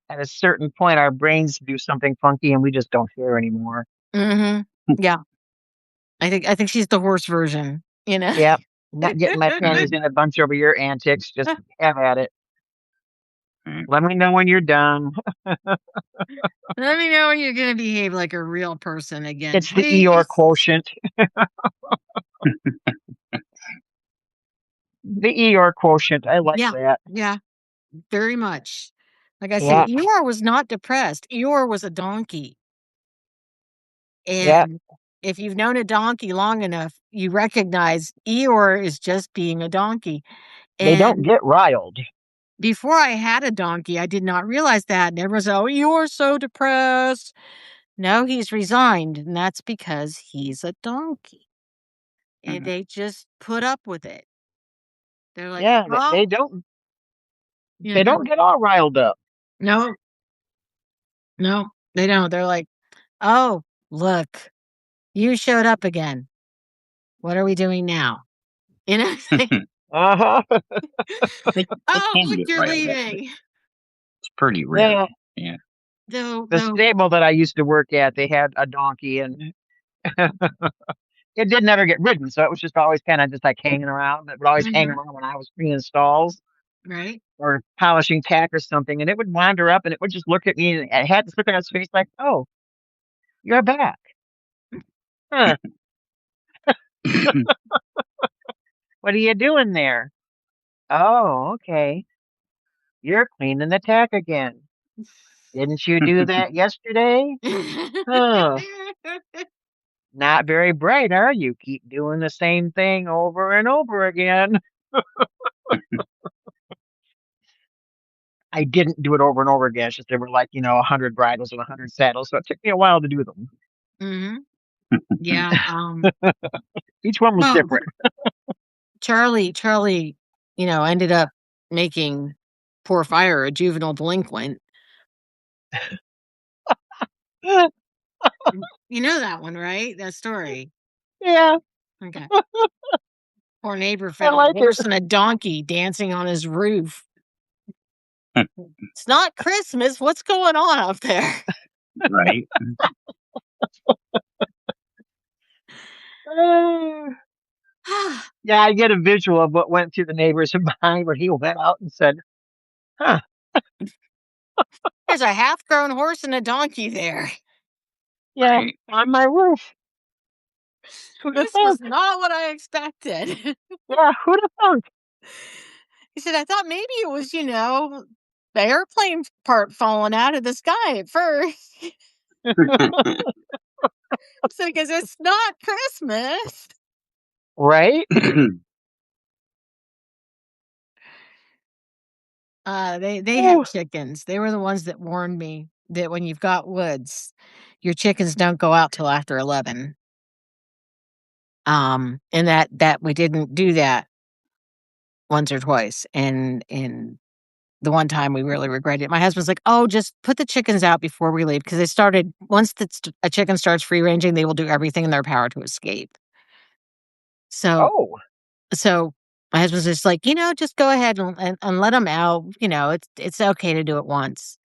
At a certain point, our brains do something funky, and we just don't care anymore. Mm-hmm. Yeah. I think she's the horse version. Yep. Not getting my panties in a bunch over your antics. Just have at it. Mm. Let me know when you're done. Let me know when you're going to behave like a real person again, It's the Eeyore please. quotient. The Eeyore quotient. I like Yeah. that. Yeah. Very much. Like I said, Yeah. Eeyore was not depressed. Eeyore was a donkey. Yeah. And if you've known a donkey long enough, you recognize Eeyore is just being a donkey. They don't And get riled. before I had a donkey, I did not realize that. And everyone said, "Oh, Eeyore's so depressed." No, he's resigned. And that's because he's a donkey. And Mm. they just put up with it. They're like, Yeah. "Oh, They don't. you They know, don't get all riled up. no, no, they don't." They're like, "Oh, look, you showed up again. What are we doing now?" You know, Uh huh. They "Oh, can look, get you're riled up, but leaving." it's pretty rare. Yeah. Yeah. No, The no. stable that I used to work at, they had a donkey, and it did never get ridden, so it was just always kind of just like hanging around. It would always hang Mhm. around when I was cleaning stalls Right? or polishing tack or something, and it would wander up and it would just look at me, and it had this look on its face like, "Oh, you're back. Huh? What are you doing there? Oh, okay. You're cleaning the tack again. Didn't you do that yesterday? Huh? Not very bright, are you? Keep doing the same thing over and over again." I didn't do it over and over again. It's just there were like, 100 bridles and 100 saddles, so it took me a while to do them. Mhm. Yeah, Each one was well, different. Charlie, ended up making poor Fire a juvenile delinquent. You know that one, right? That story. Yeah, Okay. Poor neighbor I found a like it. horse and a donkey dancing on his roof. It's not Christmas. What's going on up there? Right. Uh, yeah, I get a visual of what went through the neighbor's mind when he went out and said, "Huh, There's a half-grown horse and a donkey there. yeah, Right. on my roof. Who'd have This was thunk? not what I expected. Yeah, who'd have thunk?" He said, I thought maybe it was, the airplane part falling out of the sky at first. So, because it's not Christmas. Right? They have Ooh, chickens. They were the ones that warned me that when you've got woods, your chickens don't go out till after 11. And that we didn't do that once or twice, and the one time we really regretted it. My husband's like, "Oh, just put the chickens out before we leave," because they started once a chicken starts free ranging, they will do everything in their power to escape. So oh, so my husband's just like, just go ahead and let them out. It's okay to do it once.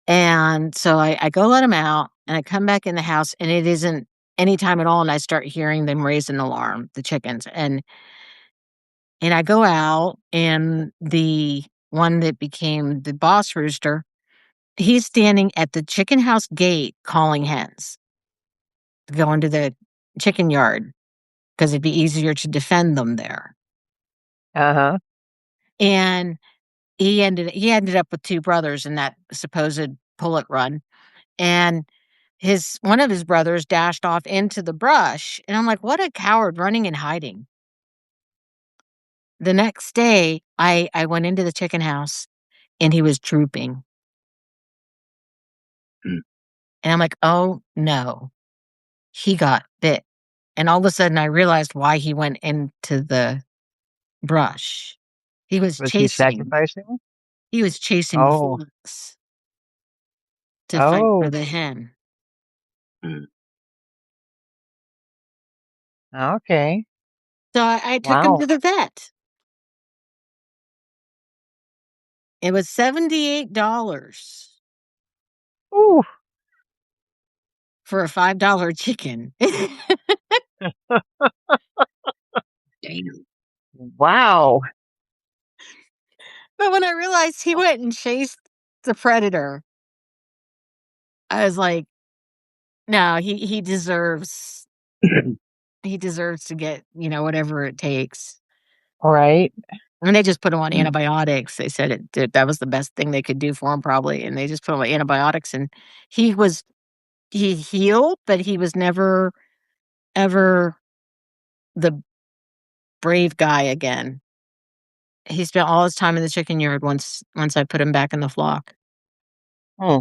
And so I go let them out, and I come back in the house, and it isn't any time at all, and I start hearing them raise an alarm, the chickens, and I go out, and the one that became the boss rooster, he's standing at the chicken house gate calling hens to go into the chicken yard because it'd be easier to defend them there. uh-huh. And he ended up with two brothers in that supposed pull it run. And his one of his brothers dashed off into the brush. And I'm like, what a coward running and hiding. The next day I went into the chicken house and he was drooping. Mm. And I'm like, oh no, he got bit. And all of a sudden I realized why he went into the brush. He was Was he chasing sacrificing? he was chasing Oh, fox to fight for oh, the hen. Mm. okay. So I took him Wow. to the vet. It was $78 Ooh, for a $5 chicken. Damn. wow. But when I realized he went and chased the predator, I was like, no, he deserves to get, whatever it takes. All right. And they just put him on Mm. antibiotics. They said that was the best thing they could do for him probably, and they just put him on antibiotics, and he healed, but he was never ever the brave guy again. He spent all his time in the chicken yard once I put him back in the flock. Hmm.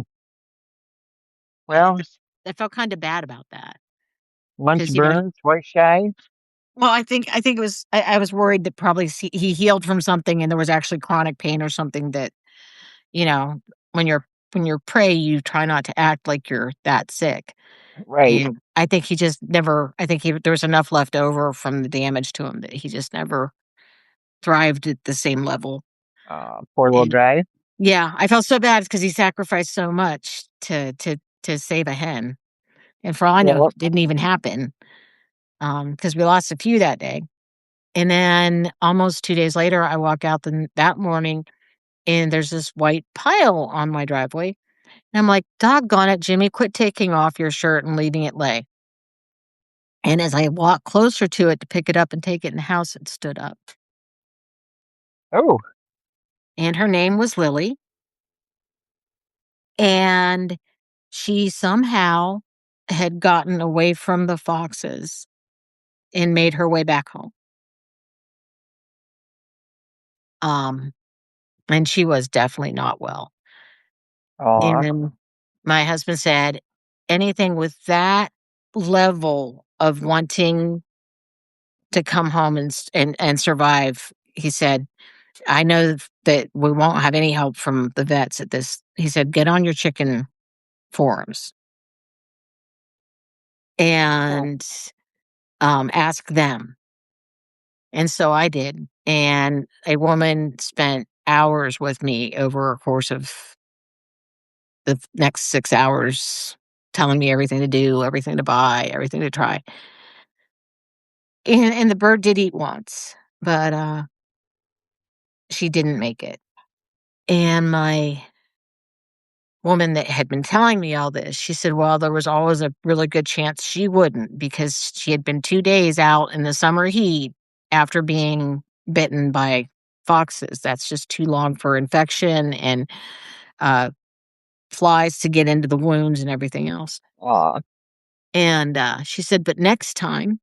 Well, I felt kinda bad about that once because burned, twice shy. well, I think it was I was worried that probably he healed from something and there was actually chronic pain or something that, you know, when you're prey, you try not to act like you're that sick. Right. And I think there was enough left over from the damage to him that he just never thrived at the same level. Poor little And guy. yeah, I felt so bad because he sacrificed so much to save a hen. And for all I Yeah. know, it didn't even happen, because we lost a few that day. And then almost 2 days later, I walk out that morning, and there's this white pile on my driveway. And I'm like, "Doggone it, Jimmy, quit taking off your shirt and leaving it lay." And as I walked closer to it to pick it up and take it in the house, it stood up. Oh, And her name was Lily, and she somehow had gotten away from the foxes and made her way back home. Um, and she was definitely not well. aw. And my husband said, anything with that level of wanting to come home and survive, he said, I know that we won't have any help from the vets at this. He said, get on your chicken forums. and ask them. And so I did. And a woman spent hours with me over a course of the next 6 hours, telling me everything to do, everything to buy, everything to try. And the bird did eat once, but she didn't make it. And my woman that had been telling me all this, she said, well, there was always a really good chance she wouldn't, because she had been 2 days out in the summer heat after being bitten by foxes. That's just too long for infection and flies to get into the wounds and everything else. Aw. And she said, but next time,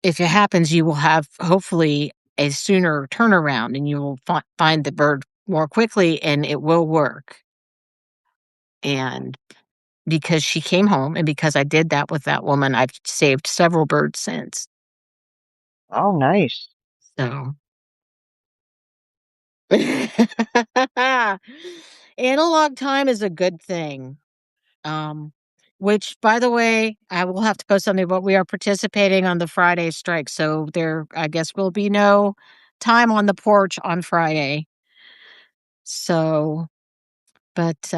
if it happens, you will have hopefully a sooner turnaround, and you will find the bird more quickly, and it will work. And because she came home and because I did that with that woman, I've saved several birds since. Oh, nice. So analog time is a good thing. Which, by the way, I will have to post something, but we are participating on the Friday strike. So there, I guess, will be no time on the porch on Friday. So, but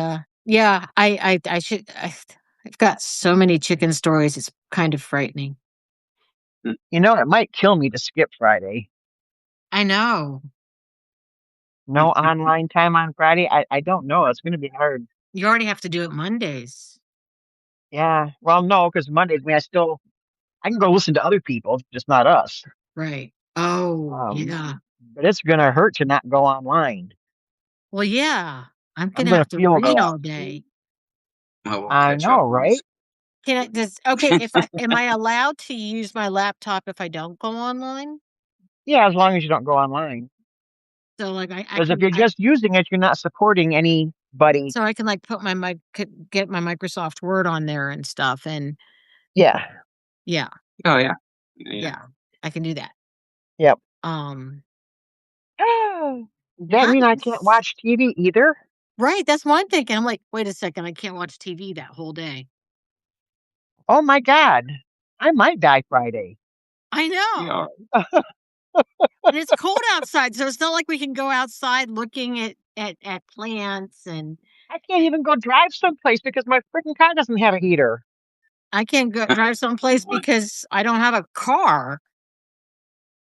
yeah, I've got so many chicken stories. It's kind of frightening. You know, it might kill me to skip Friday. I know. No online time on Friday. I don't know. It's going to be hard. You already have to do it Mondays. Yeah. Well, no, because Mondays, I can go listen to other people, just not us. Right. Oh, yeah. But it's going to hurt to not go online. Well, yeah. I'm I'm gonna going have to to feel read that. all day. Well, we'll I catch up know, right? Can I just okay, if I am I allowed to use my laptop if I don't go online? Yeah, as long as you don't go online. So, like, I Because if can you're just using it, you're not supporting anybody. so I can, like, put my get my Microsoft Word on there and stuff, and Yeah. yeah, Oh yeah. yeah, I can do that. Yep. Um, Does that mean I can't nice. watch TV either? Right, that's what I'm thinking. I'm like, "Wait a second, I can't watch TV that whole day." Oh my God. I might die Friday. I know. Yeah. And it's cold outside, so it's not like we can go outside looking at plants, and I can't even go drive someplace because my freaking car doesn't have a heater. I can't go drive someplace because I don't have a car.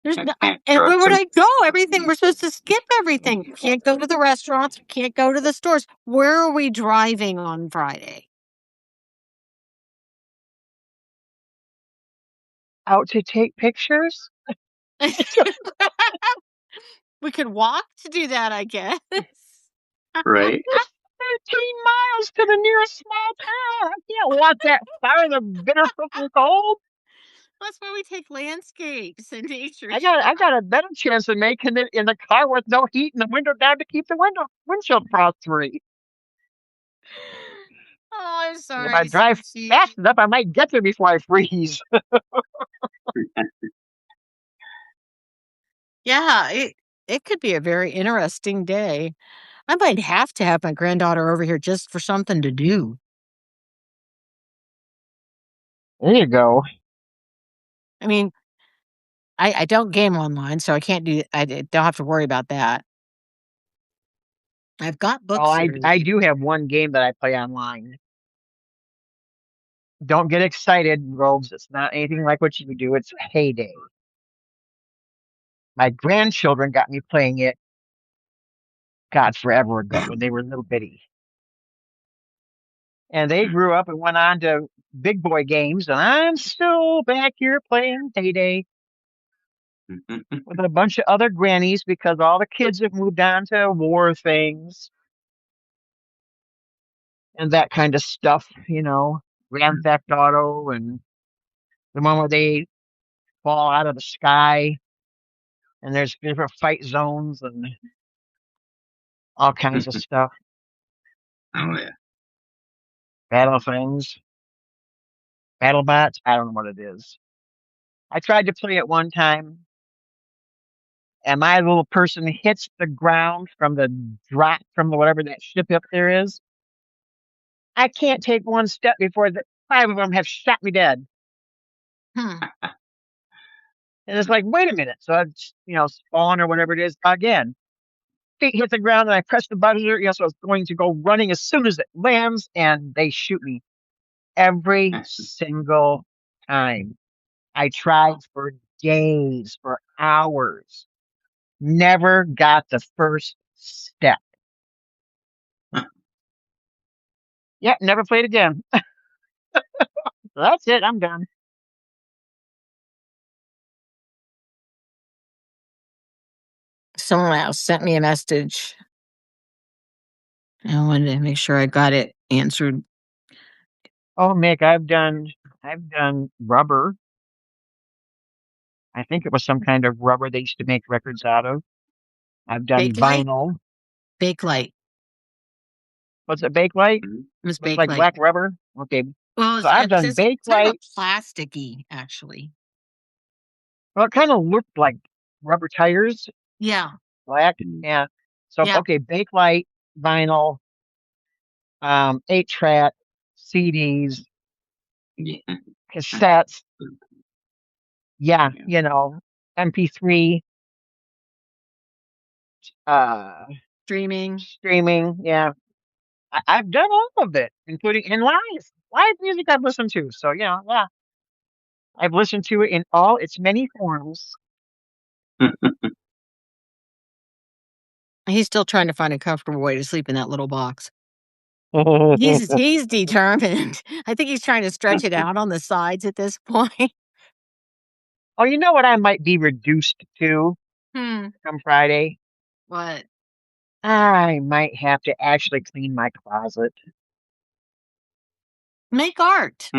There's no, and where would I go? Everything we're supposed to skip everything. Can't go to the restaurants. Can't go to the stores. Where are we driving on Friday? Out to take pictures? We could walk to do that, I guess. Right. It's 13 miles to the nearest small town. I can't walk that far in the bitter freaking cold. That's why we take landscapes and nature. I got a better chance of making it in the car with no heat and the window down to keep the windshield frost free. Oh, I'm And if I sorry, drive Susie. fast enough, I might get there before I freeze. Yeah, it could be a very interesting day. I might have to have my granddaughter over here just for something to do. There you go. I mean, I don't game online, so I don't have to worry about that. I've got Oh, books. I do have one game that I play online. Don't get excited, Robes. It's not anything like what you do. It's Heyday. My grandchildren got me playing it, God, forever ago when they were little bitty. And they grew up and went on to big boy games, and I'm still back here playing Heyday with a bunch of other grannies because all the kids have moved on to war things and that kind of stuff, Grand Theft Auto and the one where they fall out of the sky and there's different fight zones and all kinds of stuff, Oh yeah. battle things, battle bots. I don't know what it is. I tried to play it one time and my little person hits the ground from the drop from the whatever that ship up there is. I can't take one step before the 5 of them have shot me dead. Hmm. And it's like, wait a minute. So I, spawn or whatever it is again. Feet hit the ground, and I press the buzzer. So I was going to go running as soon as it lands, and they shoot me every single time. I tried for days, for hours, never got the first step. Yep, never played again. That's it. I'm done. Someone else sent me a message. I wanted to make sure I got it answered. Oh, Mick, I've done rubber. I think it was some kind of rubber they used to make records out of. I've done Bakelite? vinyl. Bakelite. What's it, Bakelite? It was Looks like Bakelite. black rubber. Okay. Well, So I've it done says kind of Bakelite. plasticky, actually. Well, it kind of looked like rubber tires, Yeah. black. Yeah. So Yeah. okay, Bakelite, vinyl, 8-track, CDs, cassettes. Yeah, MP3, Streaming. streaming. Yeah, I've done all of it, including in live music I've listened to. So yeah, I've listened to it in all its many forms. He's still trying to find a comfortable way to sleep in that little box. He's determined. I think he's trying to stretch it out on the sides at this point. Oh, you know what I might be reduced to come Friday? What? I might have to actually clean my closet. Make art.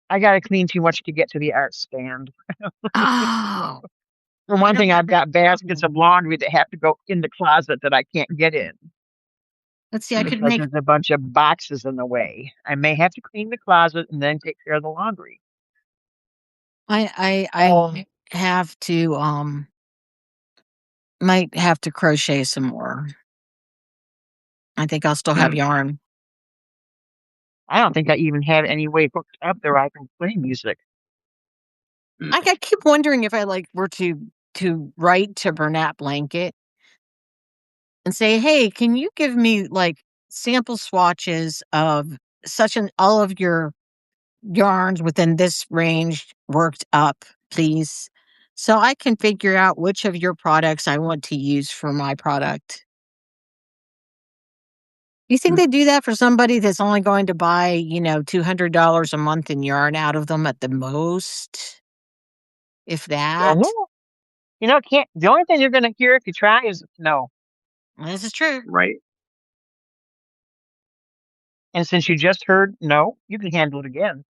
I got to clean too much to get to the art stand. Oh. For one thing, I've got baskets of laundry that have to go in the closet that I can't get in. Let's see. I could Because make. there's a bunch of boxes in the way. I may have to clean the closet and then take care of the laundry. I have to might have to crochet some more. I think I'll still have yarn. I don't think I even have any way hooked up there I can play music. I keep wondering if I were to write to Bernat Blanket and say, hey, can you give me sample swatches of all of your yarns within this range worked up, please, so I can figure out which of your products I want to use for my product. You think they do that for somebody that's only going to buy, $200 a month in yarn out of them at the most? If that. The only thing you're going to hear if you try is no. This is true. Right. And since you just heard no, you can handle it again.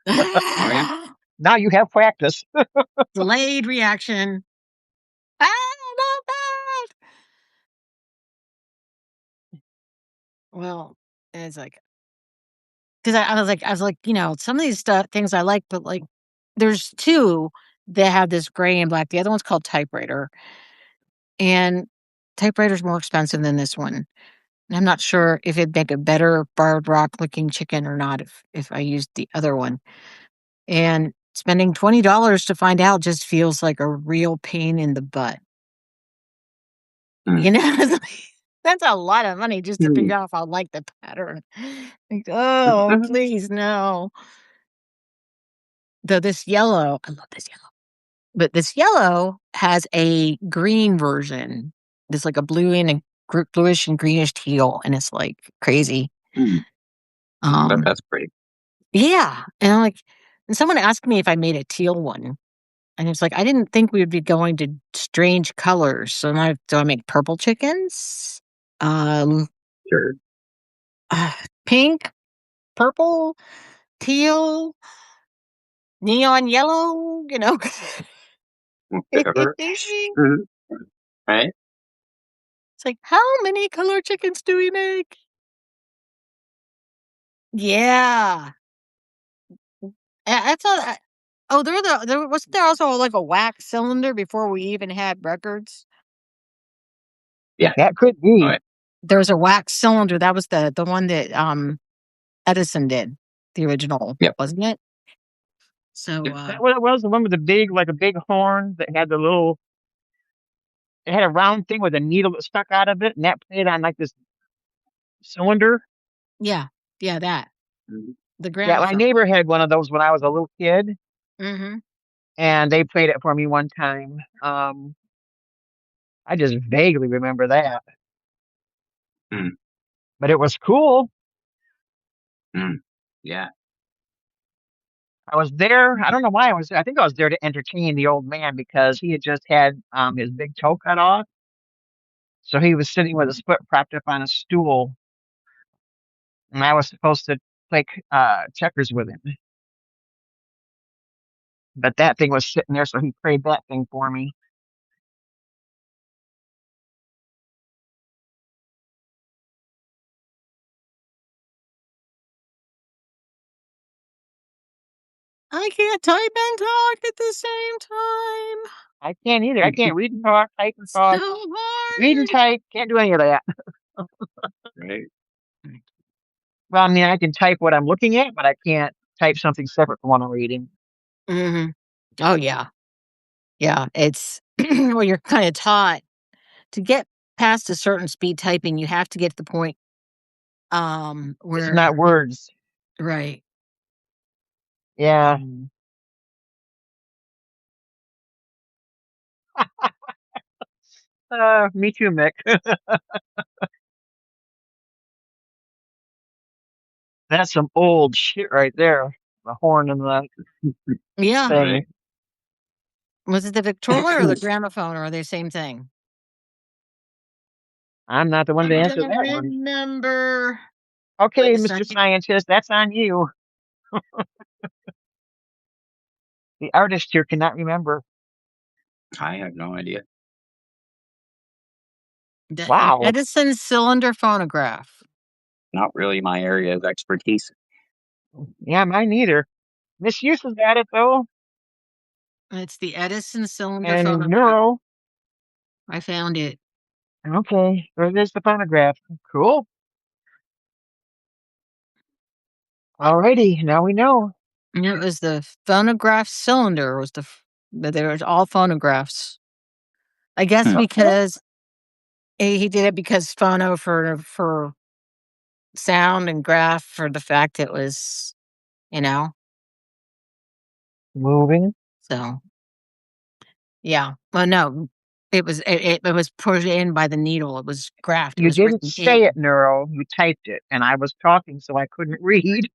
yeah. Now you have practice. Delayed reaction. Not that. Well, it's because I was like, some of these things I like, but there's two that have this gray and black. The other one's called typewriter, and typewriter's more expensive than this one. And I'm not sure if it'd make a better barred rock looking chicken or not if I used the other one. And spending $20 to find out just feels like a real pain in the butt. That's a lot of money just to figure out if I like the pattern. Oh, please, no. Though this yellow, I love this yellow. But this yellow has a green version. There's a blue and a bluish and greenish teal, and it's crazy. That's pretty. Yeah. And I'm and someone asked me if I made a teal one. And it's I didn't think we would be going to strange colors. So do I make purple chickens? Sure. Pink, purple, teal, neon yellow, Whatever. Right. It's how many color chickens do we make? Yeah. That's all. Oh, there wasn't there also a wax cylinder before we even had records? Yeah, that could be. Right. There was a wax cylinder. That was the one that Edison did the original, Yep. wasn't it? So Is that what it was? The one with the big, like a big horn that had the little. It had a round thing with a needle that stuck out of it, and that played on like this cylinder. yeah, that the Yeah, my gramophone. neighbor had one of those when I was a little kid, Mm-hmm. and they played it for me one time. I just vaguely remember that, Mm, but it was cool. yeah. I was there. I don't know why I was. I think I was there to entertain the old man because he had just had his big toe cut off, so he was sitting with his foot propped up on a stool, and I was supposed to play checkers with him. But that thing was sitting there, so he played that thing for me. I can't type and talk at the same time. I can't either. I can't read and talk, type and talk, So read and hard. type. Can't do any of that. Right. Well, I mean, I can type what I'm looking at, but I can't type something separate from what I'm reading. Mm-hmm. Oh yeah, it's well, you're kind of taught to get past a certain speed typing. You have to get to the point It's where not words. right. Yeah. Me too, Mick. That's some old shit right there. The horn and the Yeah. thing. Right. Was it the Victrola or the gramophone, or are they the same thing? I'm not the one to I answer don't that one. remember. Okay, Wait a Mr. second. Scientist, that's on you. The artist here cannot remember. I have no idea. Wow. Edison cylinder phonograph. Not really my area of expertise. Yeah, mine neither. Miss Youth has got it though, It's the Edison cylinder and phonograph. Neuro. I found it. Okay, there's the phonograph. Cool. Alrighty, now we know. And it was the phonograph cylinder. Was but there was all phonographs. I guess Hmm. because he did it because phono for sound and graph for the fact it was, you know. Moving. So yeah. Well, no, it was put in by the needle. It was graphed. It You was didn't written say in. it, Neuro. You typed it, and I was talking, so I couldn't read.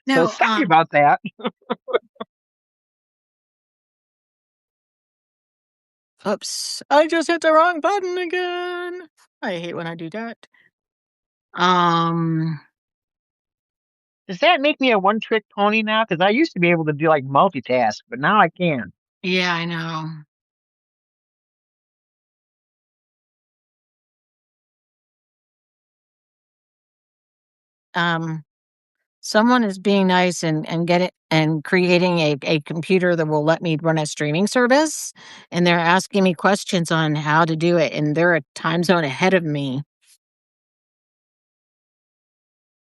So No, sorry about that. oops, I just hit the wrong button again. I hate when I do that. Does that make me a one-trick pony now? Because I used to be able to do like multitask, but now I can't. Yeah, I know. Someone is being nice and get it and creating a computer that will let me run a streaming service, and they're asking me questions on how to do it, and they're a time zone ahead of me.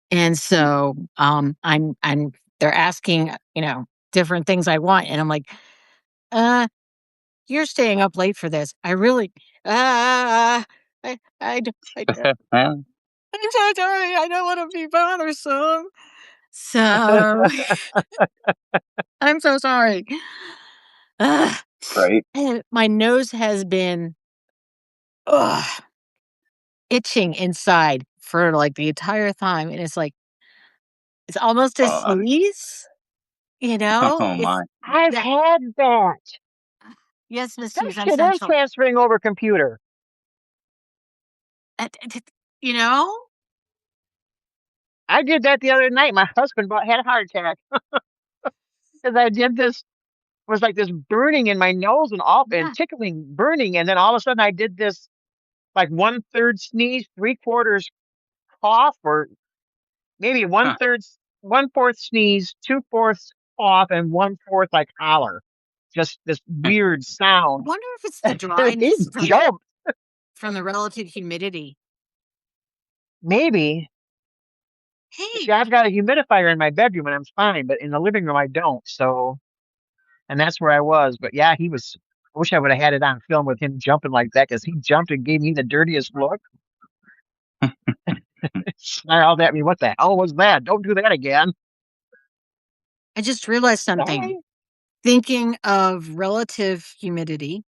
And so I'm they're asking, different things I want, and I'm like, uh, you're staying up late for this. I really I Well, I'm so sorry. I don't want to be bothersome. So I'm so sorry. Ugh. right. And my nose has been ugh, itching inside for like the entire time. And it's like, it's almost a Uh, sneeze, oh It's my. I've that. had that. Yes, Miss That Hughes, I'm shit is central. transferring over computer. You know? I did that the other night. My husband had a heart attack because I did this. Was like this burning in my nose and all and Yeah. tickling, burning, and then all of a sudden I did this like 1/3 sneeze, 3/4 cough, or maybe Huh. 1/4 sneeze, 2/4 cough, and 1/4 like holler. Just this weird sound. Wonder if it's the He dryness jumped. from the relative humidity. Maybe. Hey, See, I've got a humidifier in my bedroom and I'm fine, but in the living room I don't. So, and that's where I was. But yeah, he was. I wish I would have had it on film with him jumping like that because he jumped and gave me the dirtiest look. Snarled at me. What the hell was that? Don't do that again. I just realized something. Sorry. Thinking of relative humidity,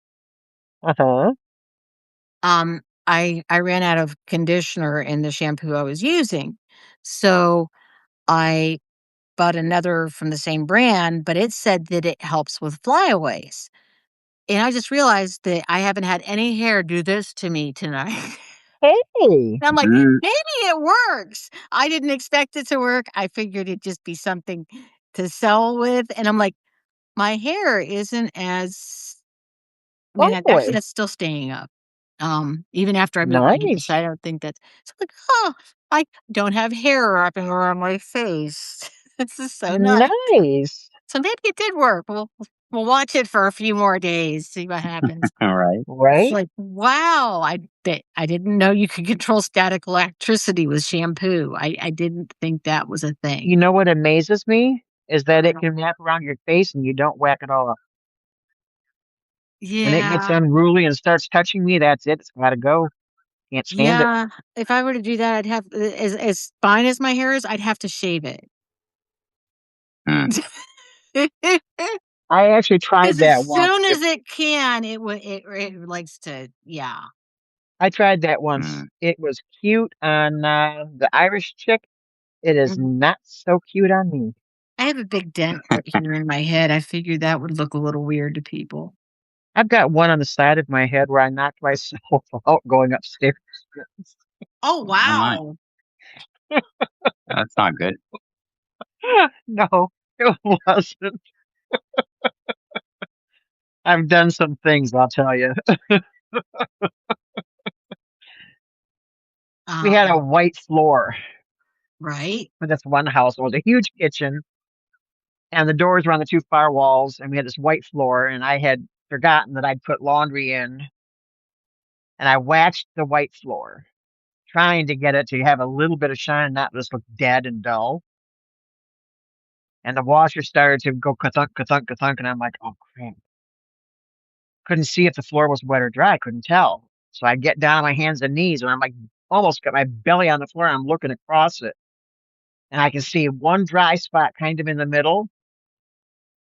Uh-huh. I ran out of conditioner in the shampoo I was using. So I bought another from the same brand, but it said that it helps with flyaways. And I just realized that I haven't had any hair do this to me tonight. Hey. And I'm like, Mm. maybe it works. I didn't expect it to work. I figured it'd just be something to sell with. And I'm like, my hair isn't as, I mean, Oh actually, boy. that's still staying up. Even after I moved my house, Nice. I don't think that's, so I'm like, oh, I don't have hair wrapping around my face. This is so nice. Nice. So maybe it did work. We'll watch it for a few more days, see what happens. All right. It's Right? like, wow, I didn't know you could control static electricity with shampoo. I didn't think that was a thing. You know what amazes me is that it can wrap around your face and you don't whack it all up. When it gets Yeah, unruly and starts touching me, that's it. It's gotta go. Can't stand it. yeah. If I were to do that, I'd have as fine as my hair is, I'd have to shave it. Mm. I actually tried Because as that once. soon as it can, it likes to, yeah. I tried that once. Mm. It was cute on the Irish chick. It is Mhm. not so cute on me. I have a big dent right here in my head. I figured that would look a little weird to people. I've got one on the side of my head where I knocked myself out going upstairs. Oh, Oh my, wow. that's not good. No, it wasn't. I've done some things, I'll tell you. We had a Um, white floor right? for this one house. It was a huge kitchen, and the doors were on the two far walls, and we had this white floor, and I had forgotten that I'd put laundry in, and I waxed the white floor, trying to get it to have a little bit of shine, not just look dead and dull. And the washer started to go ka-thunk, ka-thunk, ka-thunk, and I'm like, oh crap. Couldn't see if the floor was wet or dry. Couldn't tell. So I get down on my hands and knees, and I'm like, almost got my belly on the floor. And I'm looking across it, and I can see one dry spot kind of in the middle,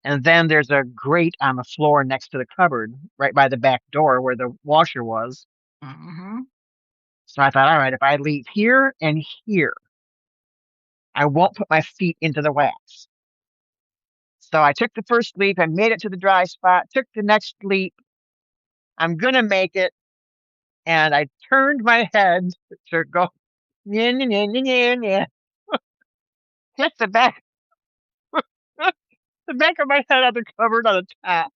and then there's a grate on the floor next to the cupboard, right by the back door where the washer was. Mhm. So I thought, all right, if I leave here and here, I won't put my feet into the wax. So I took the first leap and made it to the dry spot, took the next leap. I'm going to make it. And I turned my head to go, yeah, yeah, yeah, yeah, yeah, hit the back, the back of my head on the cupboard on the top,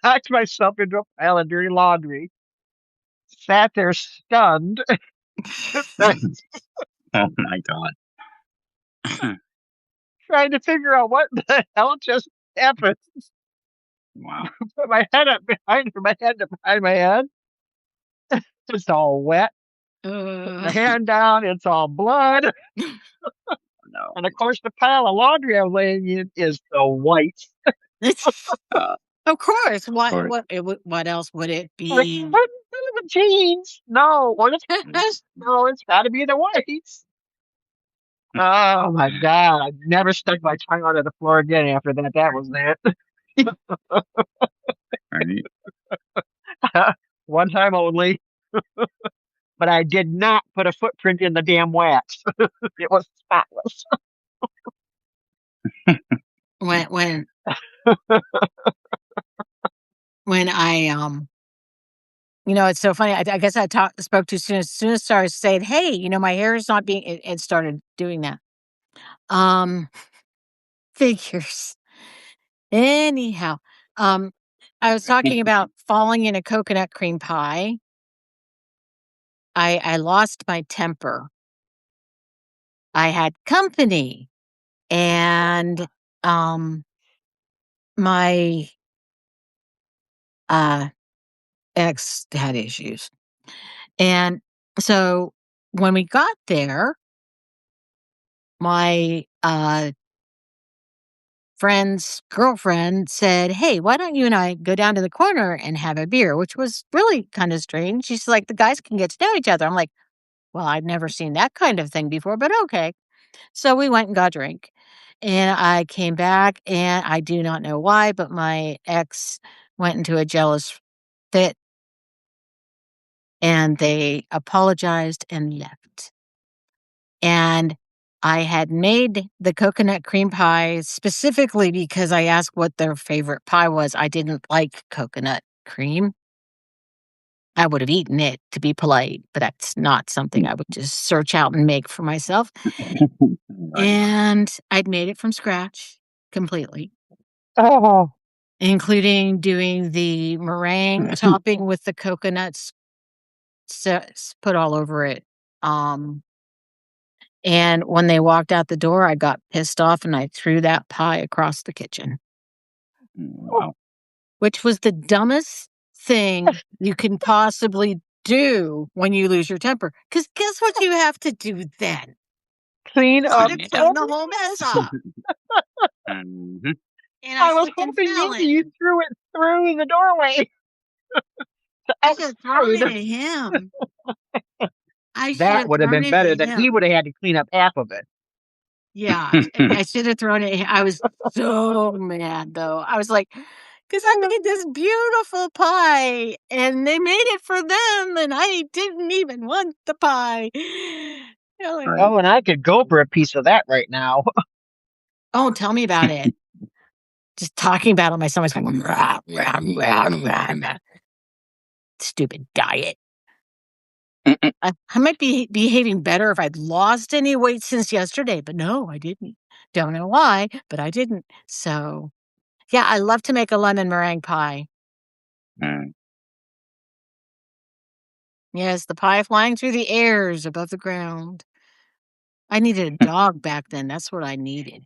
knocked myself into a pile of dirty laundry, sat there stunned, Oh my god. trying to figure out what the hell just happened. Wow. Put my head up behind my head to behind my head. It's all wet. Put my Uh, hand down. It's all blood. No. And of course, the pile of laundry I'm laying in is the white. Uh, of course. or What else would it Like, be? what the jeans? No, what is no, it's got to be the whites. Oh my God. I've never stuck my tongue out of the floor again after that. That was right. that. One time only, but I did not put a footprint in the damn wax. It was spotless. when when when I it's so funny. I guess I spoke too soon. As soon as I started saying, "Hey, my hair is not being," it started doing that. Um, figures. Anyhow, um, I was talking about falling in a coconut cream pie. I lost my temper. I had company, and my uh ex had issues, and So when we got there, my friend's girlfriend said, "Hey, why don't you and I go down to the corner and have a beer?" Which was really kind of strange. She's like, "The guys can get to know each other." I'm like, "Well, I'd never seen that kind of thing before, but okay." So we went and got a drink. And I came back, and I do not know why, but my ex went into a jealous fit, and they apologized and left. And I had made the coconut cream pie specifically because I asked what their favorite pie was. I didn't like coconut cream. I would have eaten it to be polite, but that's not something I would just search out and make for myself. Right. And I'd made it from scratch completely, Oh, including doing the meringue topping with the coconuts put all over it. And when they walked out the door, I got pissed off and I threw that pie across the kitchen, Wow. which was the dumbest thing you can possibly do when you lose your temper. Because guess what you have to do then? clean up. Gotta clean the whole mess up. Mhm. And I I was freaking hoping fell maybe it. you threw it through the doorway to I should have thrown it outside. at him. I should That have would have thrown been it better. at Then he him. would have had to clean up half of it. Yeah, I should have thrown it. I was so mad though. I was like, because I made this beautiful pie and they made it for them, and I didn't even want the pie. You're like, Right. Oh, and I could go for a piece of that right now. oh, tell me about it. Just talking about it, my stomach's going, rah, rah, rah, rah, rah. Stupid diet. I might be behaving better if I'd lost any weight since yesterday, but no, I didn't. Don't know why, but I didn't. So, yeah, I love to make a lemon meringue pie. Mm. Yes, the pie flying through the airs above the ground. I needed a dog back then. That's what I needed.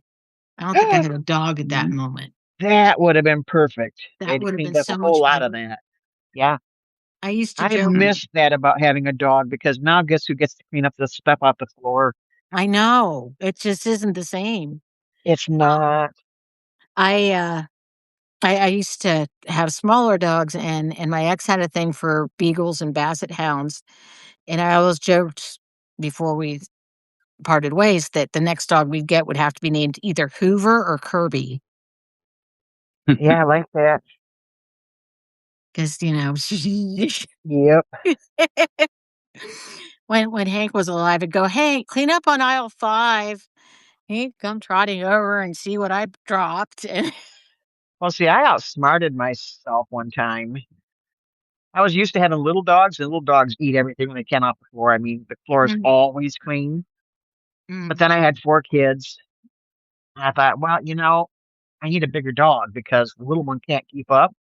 I don't think I had a dog at that moment. That would have been perfect. That They'd would have been cleaned up a so whole much lot of better. that. Yeah. I used to I joke. missed that about having a dog because now guess who gets to clean up the stuff off the floor? I know. It just isn't the same. It's not. I I used to have smaller dogs, and my ex had a thing for beagles and basset hounds, and I always joked before we parted ways that the next dog we'd get would have to be named either Hoover or Kirby, Yeah, I like that. because Yep. when Hank was alive, I'd go, "Hank, clean up on aisle 5." He'd come trotting over and see what I dropped. Well, see, I outsmarted myself one time. I was used to having little dogs, and little dogs eat everything they can off the floor. I mean, the floor is Mhm, always clean. But mm, then I had 4 kids, and I thought, well, I need a bigger dog because the little one can't keep up.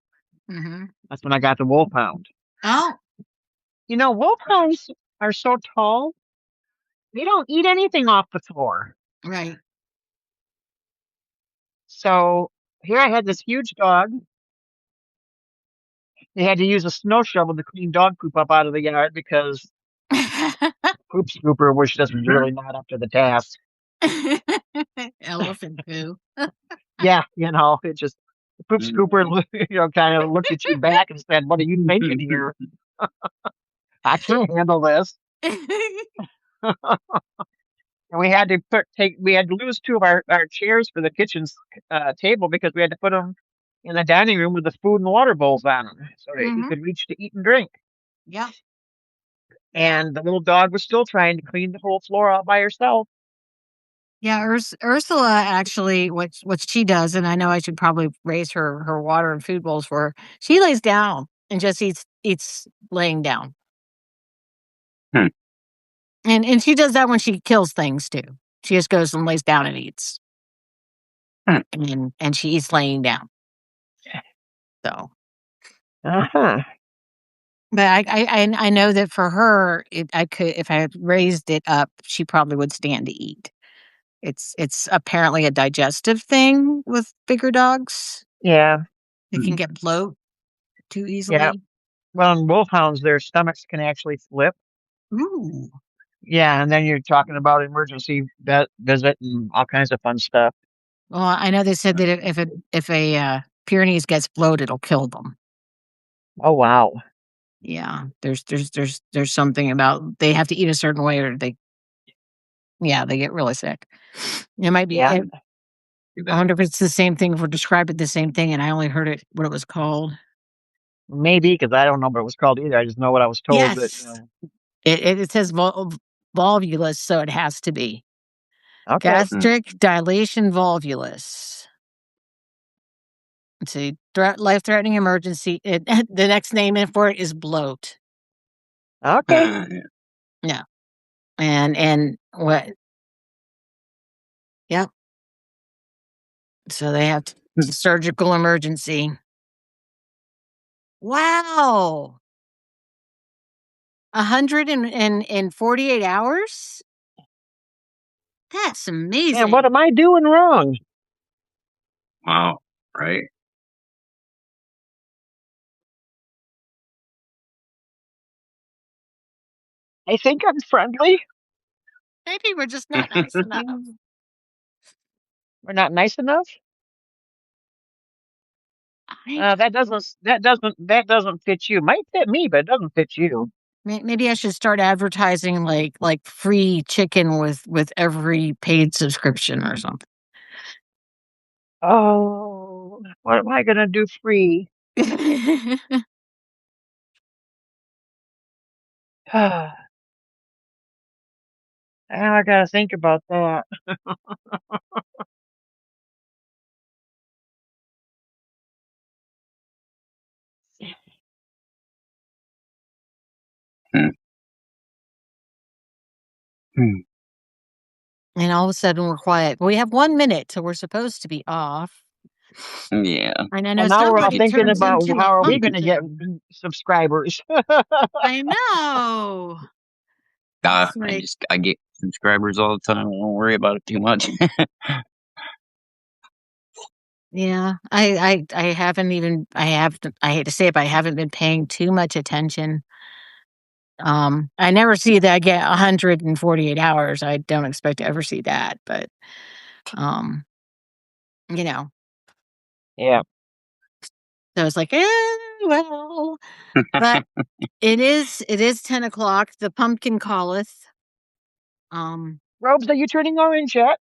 mhm. That's when I got the wolfhound. Oh, Wolfhounds are so tall, they don't eat anything off the floor. right. So here I had this huge dog. They had to use a snow shovel to clean dog poop up out of the yard because poop scooper was just really not up to the task. Elephant poo. Yeah, it just the poop scooper, kind of looked at you back and said, "What are you making here? I can't handle this." And we had to lose 2 of our chairs for the kitchen's table because we had to put them in the dining room with the food and water bowls on them so that he Mhm. could reach to eat and drink. Yeah. And the little dog was still trying to clean the whole floor all by herself. Yeah, Ursula actually, what she does, and I know I should probably raise her water and food bowls for her. She lays down and just eats laying down, Hmm. and she does that when she kills things too. She just goes and lays down and eats, Hmm. and she eats laying down. So, Uh-huh. but I know that for her, I could, if I had raised it up, she probably would stand to eat. It's apparently a digestive thing with bigger dogs. Yeah. They can get bloat too Yeah. easily. Well, in wolfhounds, their stomachs can actually flip. Ooh. Yeah, and then you're talking about emergency visit and all kinds of fun stuff. Well, I know they said that if a Pyrenees gets bloated, it'll kill them. Oh wow. Yeah, there's something about they have to eat a certain way or they get really sick. It might be. Yeah. I wonder if it's the same thing. If we're describing the same thing, and I only heard it what it was called. Maybe because I don't know what it was called either. I just know what I was told that. Yes, it says volvulus, so it has to be Okay. gastric dilation volvulus. Let's see, life-threatening emergency. The next name for it is bloat. Okay. Yeah, and what? Yep. So they have surgical emergency. Wow. 148 hours? That's amazing. And what am I doing wrong? Wow. Right. I think I'm friendly. Maybe we're just not nice enough. We're not nice enough. That doesn't fit you. Might fit me, but it doesn't fit you. Maybe I should start advertising like free chicken with every paid subscription or something. Oh, what am I gonna do free? Now I gotta think about that. Hmm. Hmm. And all of a sudden we're quiet. We have 1 minute till we're supposed to be off. Yeah. And I know Well, now we're all somebody thinking turns about into how a are we gonna get pumpkin. subscribers. I know. I Like, get subscribers all the time. I don't worry about it too much. yeah, I haven't even I hate to say it, but I haven't been paying too much attention. I never see that I get 148 hours. I don't expect to ever see that, but um, you know, Yeah. so it's like, well, but it is 10 o'clock. The pumpkin calleth. Um, Robes, are you turning orange yet?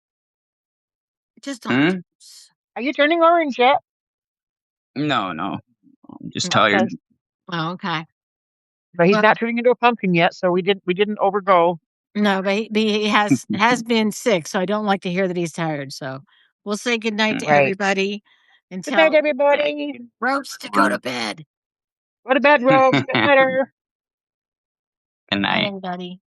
just Hmm? on. Are you turning orange yet? No, no. I'm just Okay. tired. Oh, okay. But he's Well, not turning into a pumpkin yet, so we didn't overgo. no, but he has been sick, so I don't like to hear that he's tired. So we'll say good night to Right. everybody and Good night, tell everybody. Ropes to go to bed. Go to bed, Robes. Get better. Good Night, night. everybody.